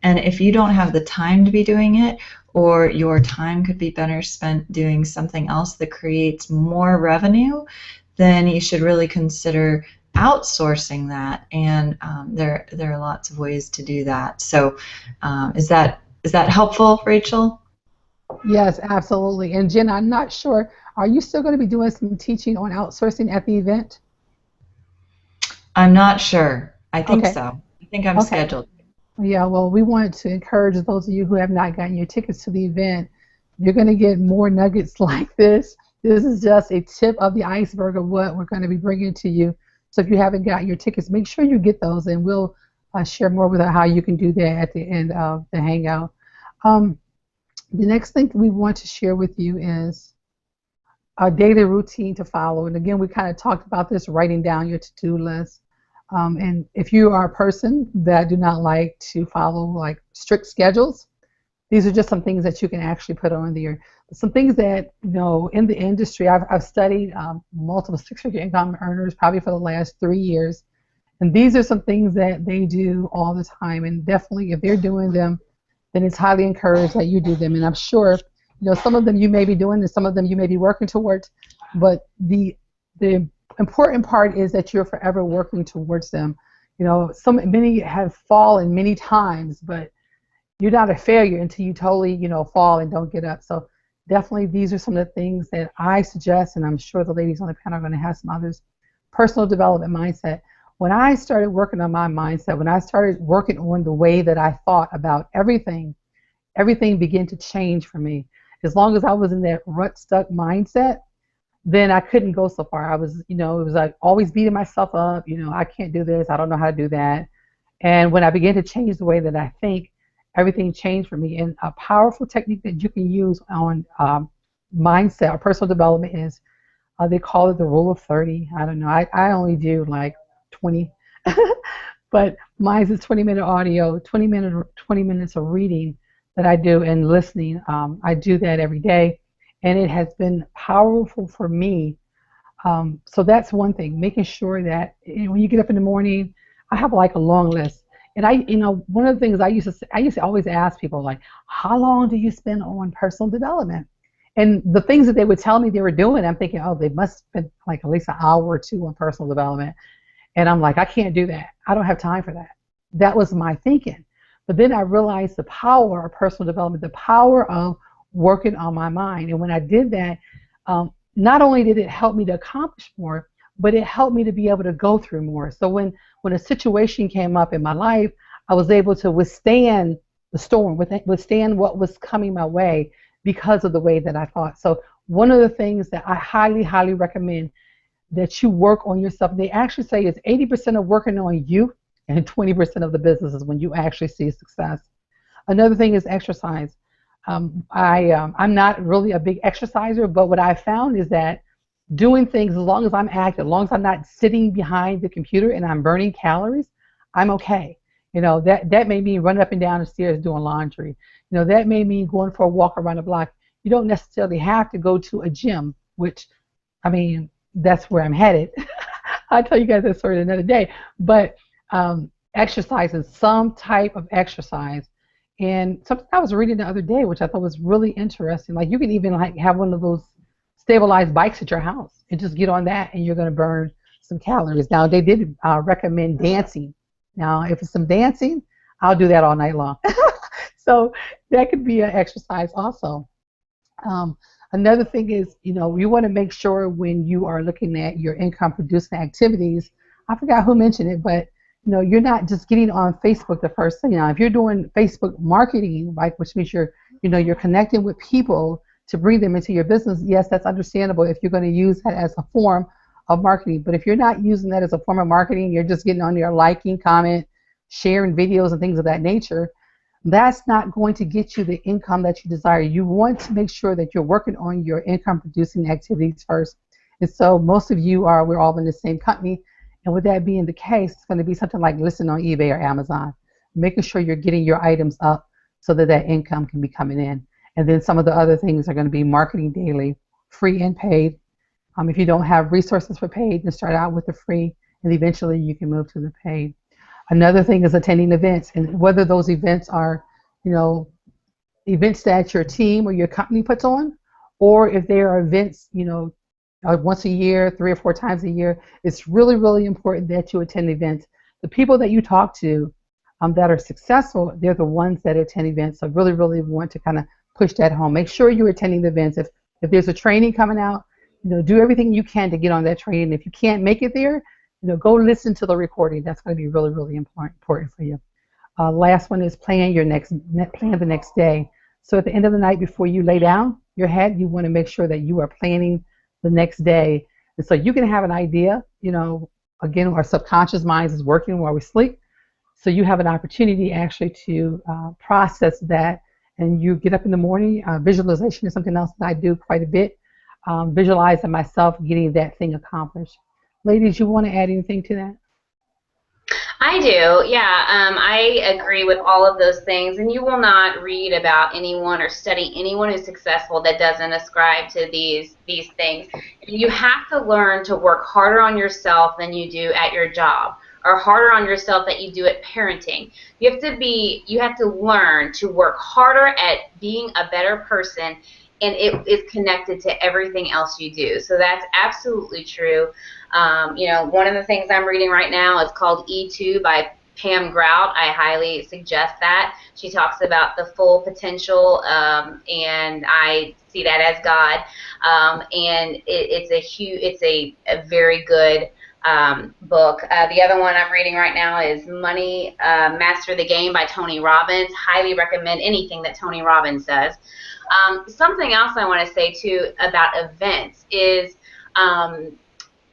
And if you don't have the time to be doing it, or your time could be better spent doing something else that creates more revenue, then you should really consider outsourcing that. And there are lots of ways to do that. So is that helpful, Rachel? Yes, absolutely. And Jen, I'm not sure, are you still going to be doing some teaching on outsourcing at the event? I'm not sure. I think Okay. so. I think I'm scheduled. Yeah, well, we want to encourage those of you who have not gotten your tickets to the event. You're going to get more nuggets like this. This is just a tip of the iceberg of what we're going to be bringing to you. So if you haven't got your tickets, make sure you get those, and we'll share more with how you can do that at the end of the hangout. The next thing we want to share with you is a daily routine to follow. And again, we kind of talked about this, writing down your to-do list. And if you are a person that do not like to follow like strict schedules, these are just some things that you can actually put on there. Some things that, in the industry, I've studied multiple six-figure income earners probably for the last 3 years. And these are some things that they do all the time. And definitely if they're doing them, then it's highly encouraged that you do them. And I'm sure, some of them you may be doing and some of them you may be working towards, but the important part is that you're forever working towards them. Many have fallen many times, but you're not a failure until you totally, fall and don't get up. So definitely these are some of the things that I suggest, and I'm sure the ladies on the panel are going to have some others. Personal development mindset. When I started working on my mindset, when I started working on the way that I thought about everything began to change for me. As long as I was in that rut-stuck mindset, then I couldn't go so far. I was, it was like always beating myself up. I can't do this. I don't know how to do that. And when I began to change the way that I think, everything changed for me. And a powerful technique that you can use on mindset or personal development is, they call it the rule of 30. I don't know. I only do like 20. But mine is 20-minute audio, 20 minutes of reading that I do and listening. I do that every day. And it has been powerful for me. So that's one thing, making sure that when you get up in the morning, I have like a long list. And one of the things I used to always ask people, like, how long do you spend on personal development? And the things that they would tell me they were doing, I'm thinking, oh, they must spend like at least an hour or two on personal development. And I'm like, I can't do that. I don't have time for that. That was my thinking. But then I realized the power of personal development, the power of working on my mind. And when I did that, not only did it help me to accomplish more, but it helped me to be able to go through more. So when a situation came up in my life, I was able to withstand the storm, withstand what was coming my way because of the way that I thought. So one of the things that I highly, highly recommend that you work on yourself, they actually say is 80% of working on you and 20% of the business is when you actually see success. Another thing is exercise. I'm not really a big exerciser, but what I found is that doing things, as long as I'm active, as long as I'm not sitting behind the computer and I'm burning calories, I'm okay. You know, that may mean running up and down the stairs doing laundry. You know, that may mean going for a walk around the block. You don't necessarily have to go to a gym, which, I mean, that's where I'm headed. I'll tell you guys that story another day. But exercising, some type of exercise. And something I was reading the other day, which I thought was really interesting. Like you can even like have one of those stabilized bikes at your house and just get on that, and you're going to burn some calories. Now they did recommend dancing. Now if it's some dancing, I'll do that all night long. So that could be an exercise also. Another thing is, you know, you want to make sure when you are looking at your income producing activities, I forgot who mentioned it, but you know, you're not just getting on Facebook the first thing. Now, if you're doing Facebook marketing, like which means you're connecting with people to bring them into your business, yes, that's understandable if you're going to use that as a form of marketing. But if you're not using that as a form of marketing, you're just getting on there liking, comment, sharing videos and things of that nature, that's not going to get you the income that you desire. You want to make sure that you're working on your income producing activities first. And so most of you we're all in the same company. And with that being the case, it's going to be something like listing on eBay or Amazon, making sure you're getting your items up so that that income can be coming in. And then some of the other things are going to be marketing daily, free and paid. If you don't have resources for paid, then start out with the free, and eventually you can move to the paid. Another thing is attending events, and whether those events are, you know, events that your team or your company puts on, or if they are events, you know, once a year, 3 or 4 times a year, it's really, really important that you attend events. The people that you talk to that are successful, they're the ones that attend events. So really, really want to kind of push that home. Make sure you're attending the events. If there's a training coming out, you know, do everything you can to get on that training. If you can't make it there, you know, go listen to the recording. That's going to be really, really important for you. Last one is plan the next day. So at the end of the night, before you lay down your head, you want to make sure that you are planning the next day. And so you can have an idea, you know, again, our subconscious mind is working while we sleep. So you have an opportunity actually to process that, and you get up in the morning. Visualization is something else that I do quite a bit, visualizing myself getting that thing accomplished. Ladies, you want to add anything to that? I do, yeah. I agree with all of those things, and you will not read about anyone or study anyone who's successful that doesn't ascribe to these things. You have to learn to work harder on yourself than you do at your job, or harder on yourself that you do at parenting. You have to learn to work harder at being a better person, and it is connected to everything else you do. So that's absolutely true. You know, one of the things I'm reading right now is called E2 by Pam Grout. I highly suggest that. She talks about the full potential, and I see that as God. And it's a very good book. The other one I'm reading right now is Money Master the Game by Tony Robbins. Highly recommend anything that Tony Robbins does. Something else I want to say too about events is,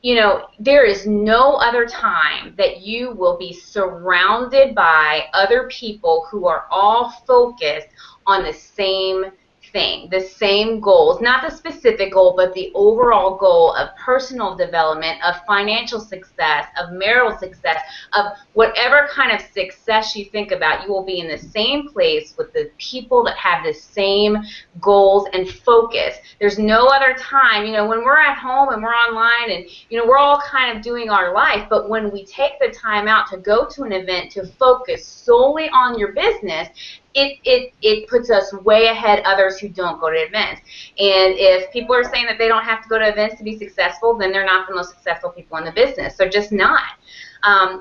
you know, there is no other time that you will be surrounded by other people who are all focused on the same thing, the same goals, not the specific goal, but the overall goal of personal development, of financial success, of marital success, of whatever kind of success you think about. You will be in the same place with the people that have the same goals and focus. There's no other time, you know, when we're at home and we're online and, you know, we're all kind of doing our life, but when we take the time out to go to an event to focus solely on your business, it puts us way ahead others who don't go to events. And if people are saying that they don't have to go to events to be successful, then they're not the most successful people in the business. They're just not.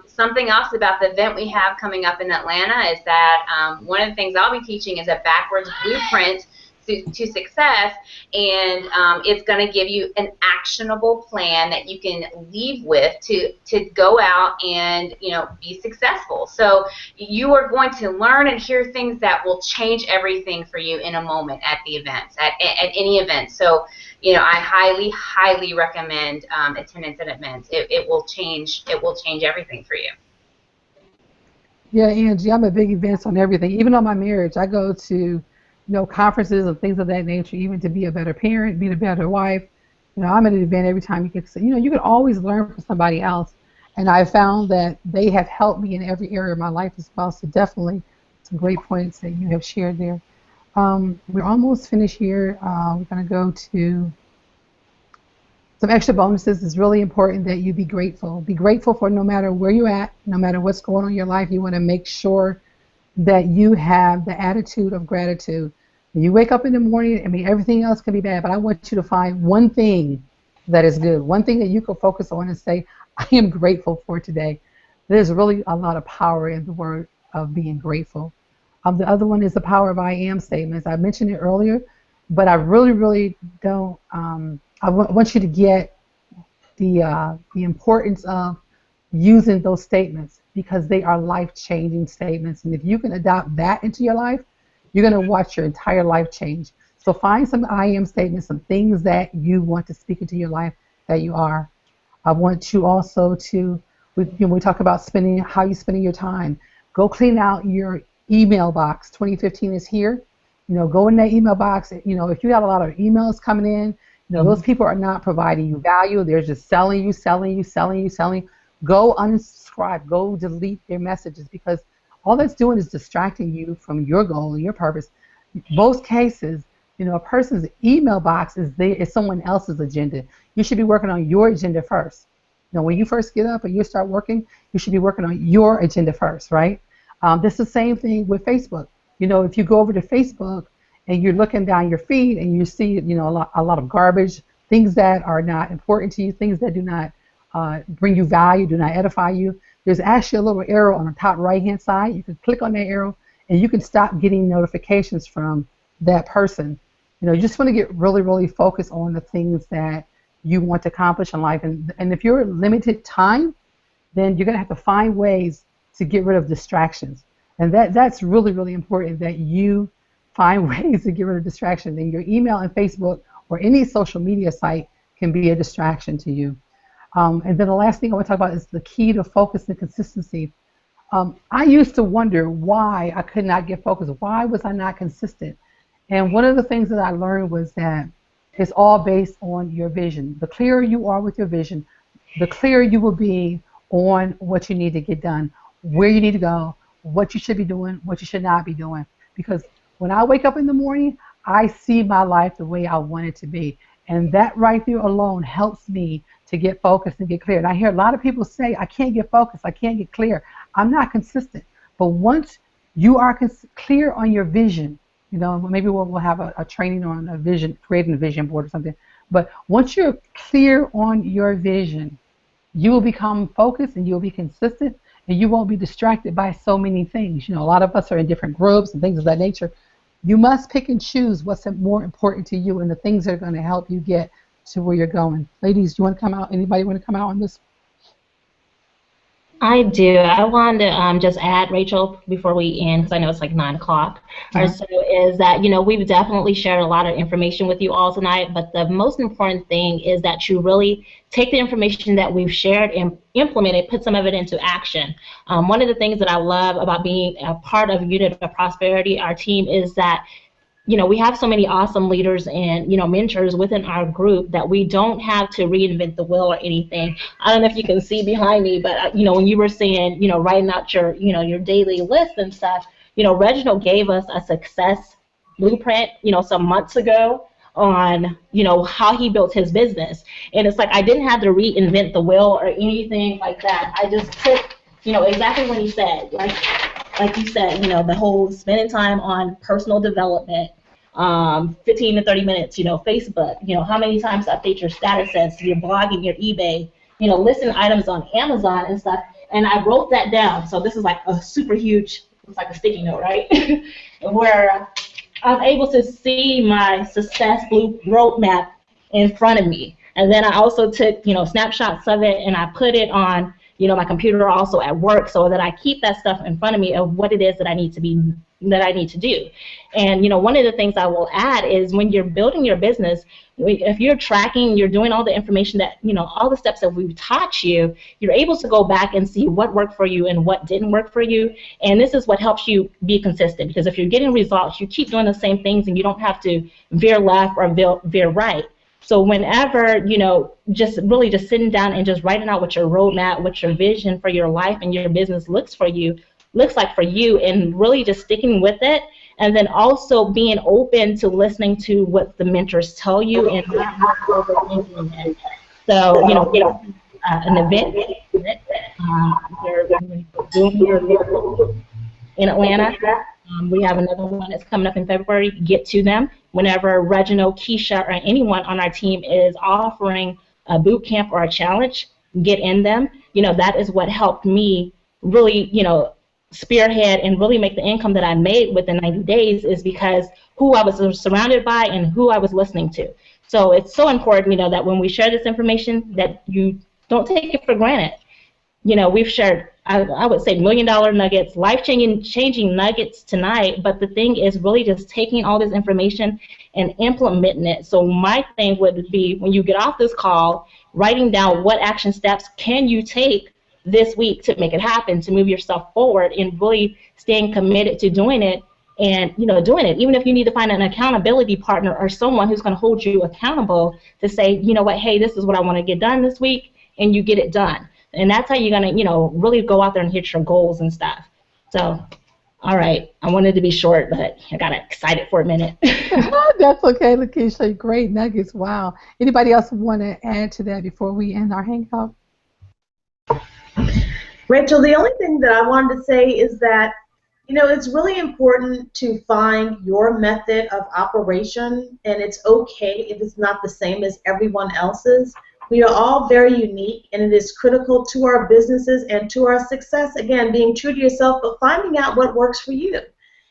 Something else about the event we have coming up in Atlanta is that one of the things I'll be teaching is a backwards blueprint to success, and it's going to give you an actionable plan that you can leave with to go out and be successful. So you are going to learn and hear things that will change everything for you in a moment at the events, at any event. So I highly recommend attendance at events. It will change everything for you. Yeah, Angie, I'm a big events on everything. Even on my marriage, I go to, conferences and things of that nature, even to be a better parent, be a better wife. I'm at an event every time you get to, you can always learn from somebody else. And I found that they have helped me in every area of my life as well. So definitely some great points that you have shared there. We're almost finished here. We're going to go to some extra bonuses. It's really important that you be grateful. Be grateful for no matter where you're at, no matter what's going on in your life. You want to make sure that you have the attitude of gratitude. When you wake up in the morning, everything else can be bad, but I want you to find one thing that is good, one thing that you can focus on and say, I am grateful for today. There's really a lot of power in the word of being grateful. The other one is the power of I am statements. I mentioned it earlier, but I really don't. I want you to get the importance of using those statements, because they are life-changing statements. And if you can adopt that into your life, you're going to watch your entire life change. So find some I am statements, some things that you want to speak into your life that you are. I want you also to, when we talk about how you're spending your time, go clean out your email box. 2015 is here. Go in that email box. If you have a lot of emails coming in, those people are not providing you value. They're just selling you. Go unsubscribe. Go delete their messages, because all that's doing is distracting you from your goal and your purpose. Most cases, a person's email box is someone else's agenda. You should be working on your agenda first. When you first get up and you start working, you should be working on your agenda first, right? This is the same thing with Facebook. If you go over to Facebook and you're looking down your feed and you see, a lot of garbage, things that are not important to you, things that do not bring you value, do not edify you, there's actually a little arrow on the top right-hand side. You can click on that arrow and you can stop getting notifications from that person. You just want to get really focused on the things that you want to accomplish in life. And if you're limited time, then you're going to have to find ways to get rid of distractions. And that's really important, that you find ways to get rid of distractions. And your email and Facebook or any social media site can be a distraction to you. And then the last thing I want to talk about is the key to focus and consistency. I used to wonder why I could not get focused. Why was I not consistent? And one of the things that I learned was that it's all based on your vision. The clearer you are with your vision, the clearer you will be on what you need to get done, where you need to go, what you should be doing, what you should not be doing. Because when I wake up in the morning, I see my life the way I want it to be. And that right there alone helps me to get focused and get clear. And I hear a lot of people say, I can't get focused, I can't get clear, I'm not consistent. But once you are clear on your vision, maybe we'll have a training on a vision, creating a vision board or something. But once you're clear on your vision, you will become focused and you'll be consistent, and you won't be distracted by so many things. A lot of us are in different groups and things of that nature. You must pick and choose what's more important to you and the things that are going to help you get to where you're going. Ladies, do you want to come out? Anybody want to come out on this? I do. I wanted to just add, Rachel, before we end, because I know it's like 9 o'clock or so, is that, we've definitely shared a lot of information with you all tonight, but the most important thing is that you really take the information that we've shared and implement it, put some of it into action. One of the things that I love about being a part of Unit of Prosperity, our team, is that we have so many awesome leaders and, mentors within our group that we don't have to reinvent the wheel or anything. I don't know if you can see behind me, but, when you were saying, writing out your, your daily list and stuff, Reginald gave us a success blueprint, some months ago on, how he built his business. And it's like I didn't have to reinvent the wheel or anything like that. I just took, exactly what he said. Like you said, the whole spending time on personal development, 15 to 30 minutes, Facebook, how many times update your statuses, your blog and your eBay, listing items on Amazon and stuff. And I wrote that down. So this is like a super huge, it's like a sticky note, right? Where I'm able to see my success blue roadmap in front of me. And then I also took, snapshots of it, and I put it on, my computer also at work, so that I keep that stuff in front of me of what it is that I need to do. And one of the things I will add is, when you're building your business, if you're tracking, you're doing all the information that, all the steps that we've taught you, you're able to go back and see what worked for you and what didn't work for you. And this is what helps you be consistent, because if you're getting results, you keep doing the same things and you don't have to veer left or veer right. So whenever, just sitting down and just writing out what your roadmap, what your vision for your life and your business looks like for you, and really just sticking with it. And then also being open to listening to what the mentors tell you, and not overthinking it. So, an event, they're doing here in Atlanta. We have another one that's coming up in February. Get to them. Whenever Reginald, Keisha, or anyone on our team is offering a boot camp or a challenge, get in them. That is what helped me really, spearhead and really make the income that I made within 90 days, is because who I was surrounded by and who I was listening to. So it's so important, that when we share this information, that you don't take it for granted. We've shared, I would say, $1 million nuggets, life-changing nuggets tonight, but the thing is really just taking all this information and implementing it. So my thing would be, when you get off this call, writing down what action steps can you take this week to make it happen, to move yourself forward, and really staying committed to doing it, and doing it. Even if you need to find an accountability partner or someone who's going to hold you accountable to say, hey, this is what I want to get done this week, and you get it done. And that's how you're going to, really go out there and hit your goals and stuff. So, all right, I wanted to be short, but I got excited for a minute. That's okay, Lakeisha. Great nuggets. Wow. Anybody else want to add to that before we end our hangout? Rachel, the only thing that I wanted to say is that, it's really important to find your method of operation, and it's okay if it's not the same as everyone else's. We are all very unique, and it is critical to our businesses and to our success, again, being true to yourself, but finding out what works for you.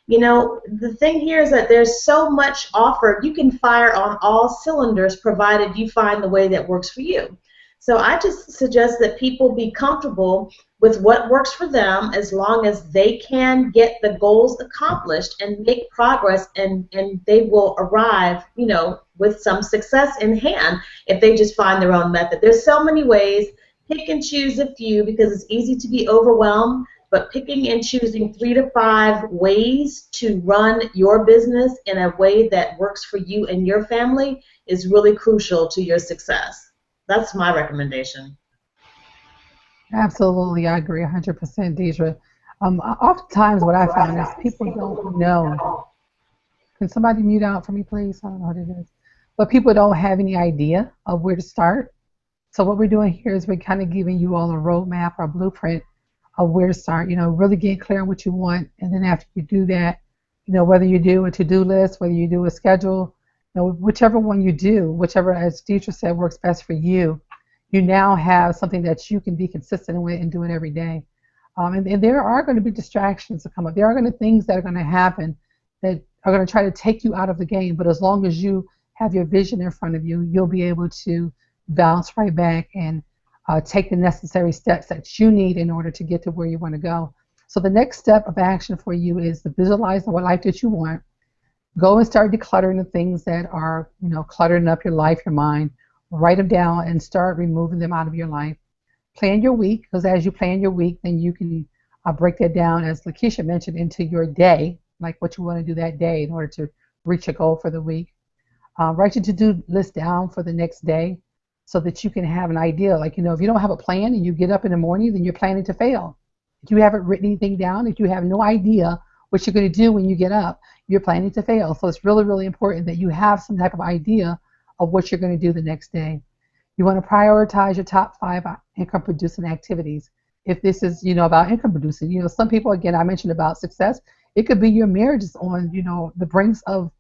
The thing here is that there's so much offered. You can fire on all cylinders provided you find the way that works for you. So I just suggest that people be comfortable with what works for them, as long as they can get the goals accomplished and make progress, and they will arrive, with some success in hand if they just find their own method. There's so many ways. Pick and choose a few, because it's easy to be overwhelmed, but picking and choosing 3 to 5 ways to run your business in a way that works for you and your family is really crucial to your success. That's my recommendation. Absolutely, I agree 100%, Deidre. Oftentimes what I found is people don't know. Can somebody mute out for me, please? I don't know what it is. But people don't have any idea of where to start. So what we're doing here is we're kind of giving you all a roadmap or a blueprint of where to start. Really get clear on what you want, and then after you do that, whether you do a to-do list, whether you do a schedule, whichever one you do, whichever, as Deidre said, works best for you, you now have something that you can be consistent with and do it every day. And there are going to be distractions that come up. There are going to be things that are going to happen that are going to try to take you out of the game. But as long as you have your vision in front of you, you'll be able to bounce right back and take the necessary steps that you need in order to get to where you want to go. So the next step of action for you is to visualize what life that you want. Go and start decluttering the things that are, cluttering up your life, your mind. Write them down and start removing them out of your life. Plan your week, because as you plan your week, then you can break that down, as Lakeisha mentioned, into your day, like what you want to do that day in order to reach a goal for the week. Write your to-do list down for the next day so that you can have an idea. Like, if you don't have a plan and you get up in the morning, then you're planning to fail. If you haven't written anything down, if you have no idea what you're going to do when you get up, you're planning to fail. So it's really, really important that you have some type of idea of what you're going to do the next day. You want to prioritize your top 5 income producing activities. If this is, about income producing, some people, again, I mentioned about success. It could be your marriage is on, the brinks of,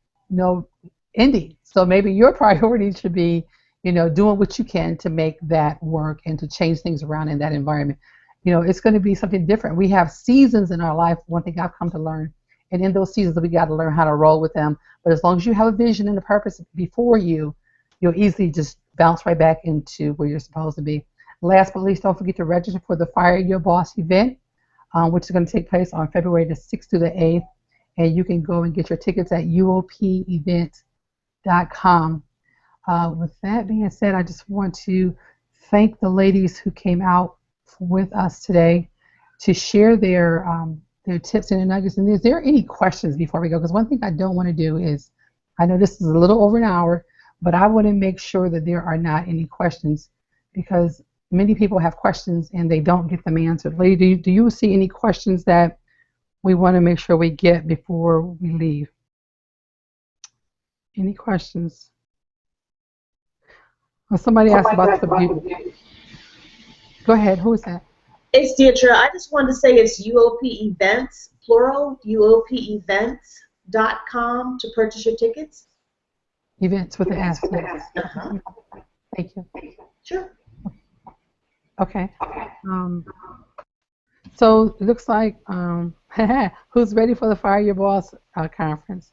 ending. So maybe your priority should be, doing what you can to make that work and to change things around in that environment. It's going to be something different. We have seasons in our life. One thing I've come to learn And in those seasons, we got to learn how to roll with them. But as long as you have a vision and a purpose before you, you'll easily just bounce right back into where you're supposed to be. Last but least, don't forget to register for the Fire Your Boss event, which is going to take place on February the 6th to the 8th. And you can go and get your tickets at uopevent.com. With that being said, I just want to thank the ladies who came out with us today to share their tips and their nuggets. And is there any questions before we go? Because one thing I don't want to do is, I know this is a little over an hour, but I want to make sure that there are not any questions, because many people have questions and they don't get them answered. Lady, do you see any questions that we want to make sure we get before we leave? Any questions? Well, somebody asked about the beauty. Go ahead. Who is that? It's Deidre. I just wanted to say it's UOP Events, plural, UOPEvents.com to purchase your tickets. Events with an S. Thank you. Sure. Okay. So it looks like who's ready for the Fire Your Boss conference?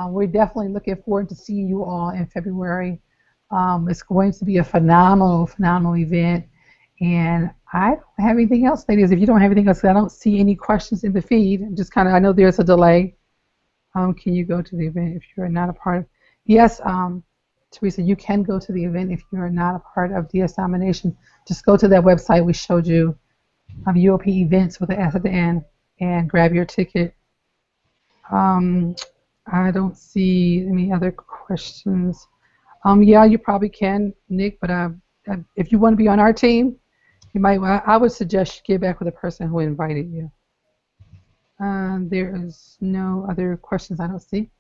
We're definitely looking forward to seeing you all in February. It's going to be a phenomenal event. And I don't have anything else, ladies. If you don't have anything else, I don't see any questions in the feed. Just kind of, I know there's a delay. Can you go to the event if you're not a part of? Yes, Teresa, you can go to the event if you're not a part of DS Domination. Just go to that website we showed you, UOP Events with an S at the end, and grab your ticket. I don't see any other questions. Yeah, you probably can, Nick, but if you want to be on our team, you might. I would suggest you get back with the person who invited you. There is no other questions I don't see.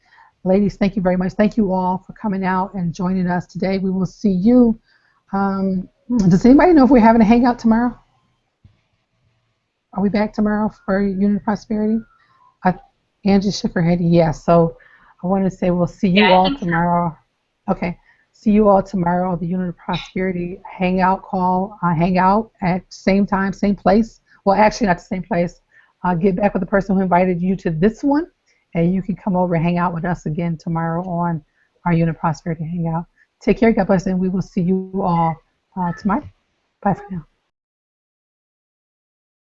Ladies, thank you very much. Thank you all for coming out and joining us today. We will see you. Does anybody know if we're having a hangout tomorrow? Are we back tomorrow for Unit of Prosperity? Angie shook her head yes. So I want to say we'll see you all tomorrow. Okay. See you all tomorrow, the Unit of Prosperity hangout call. Hangout at same time, same place. Well, actually not the same place. Get back with the person who invited you to this one, and you can come over and hang out with us again tomorrow on our Unit of Prosperity hangout. Take care, God bless, and we will see you all tomorrow. Bye for now.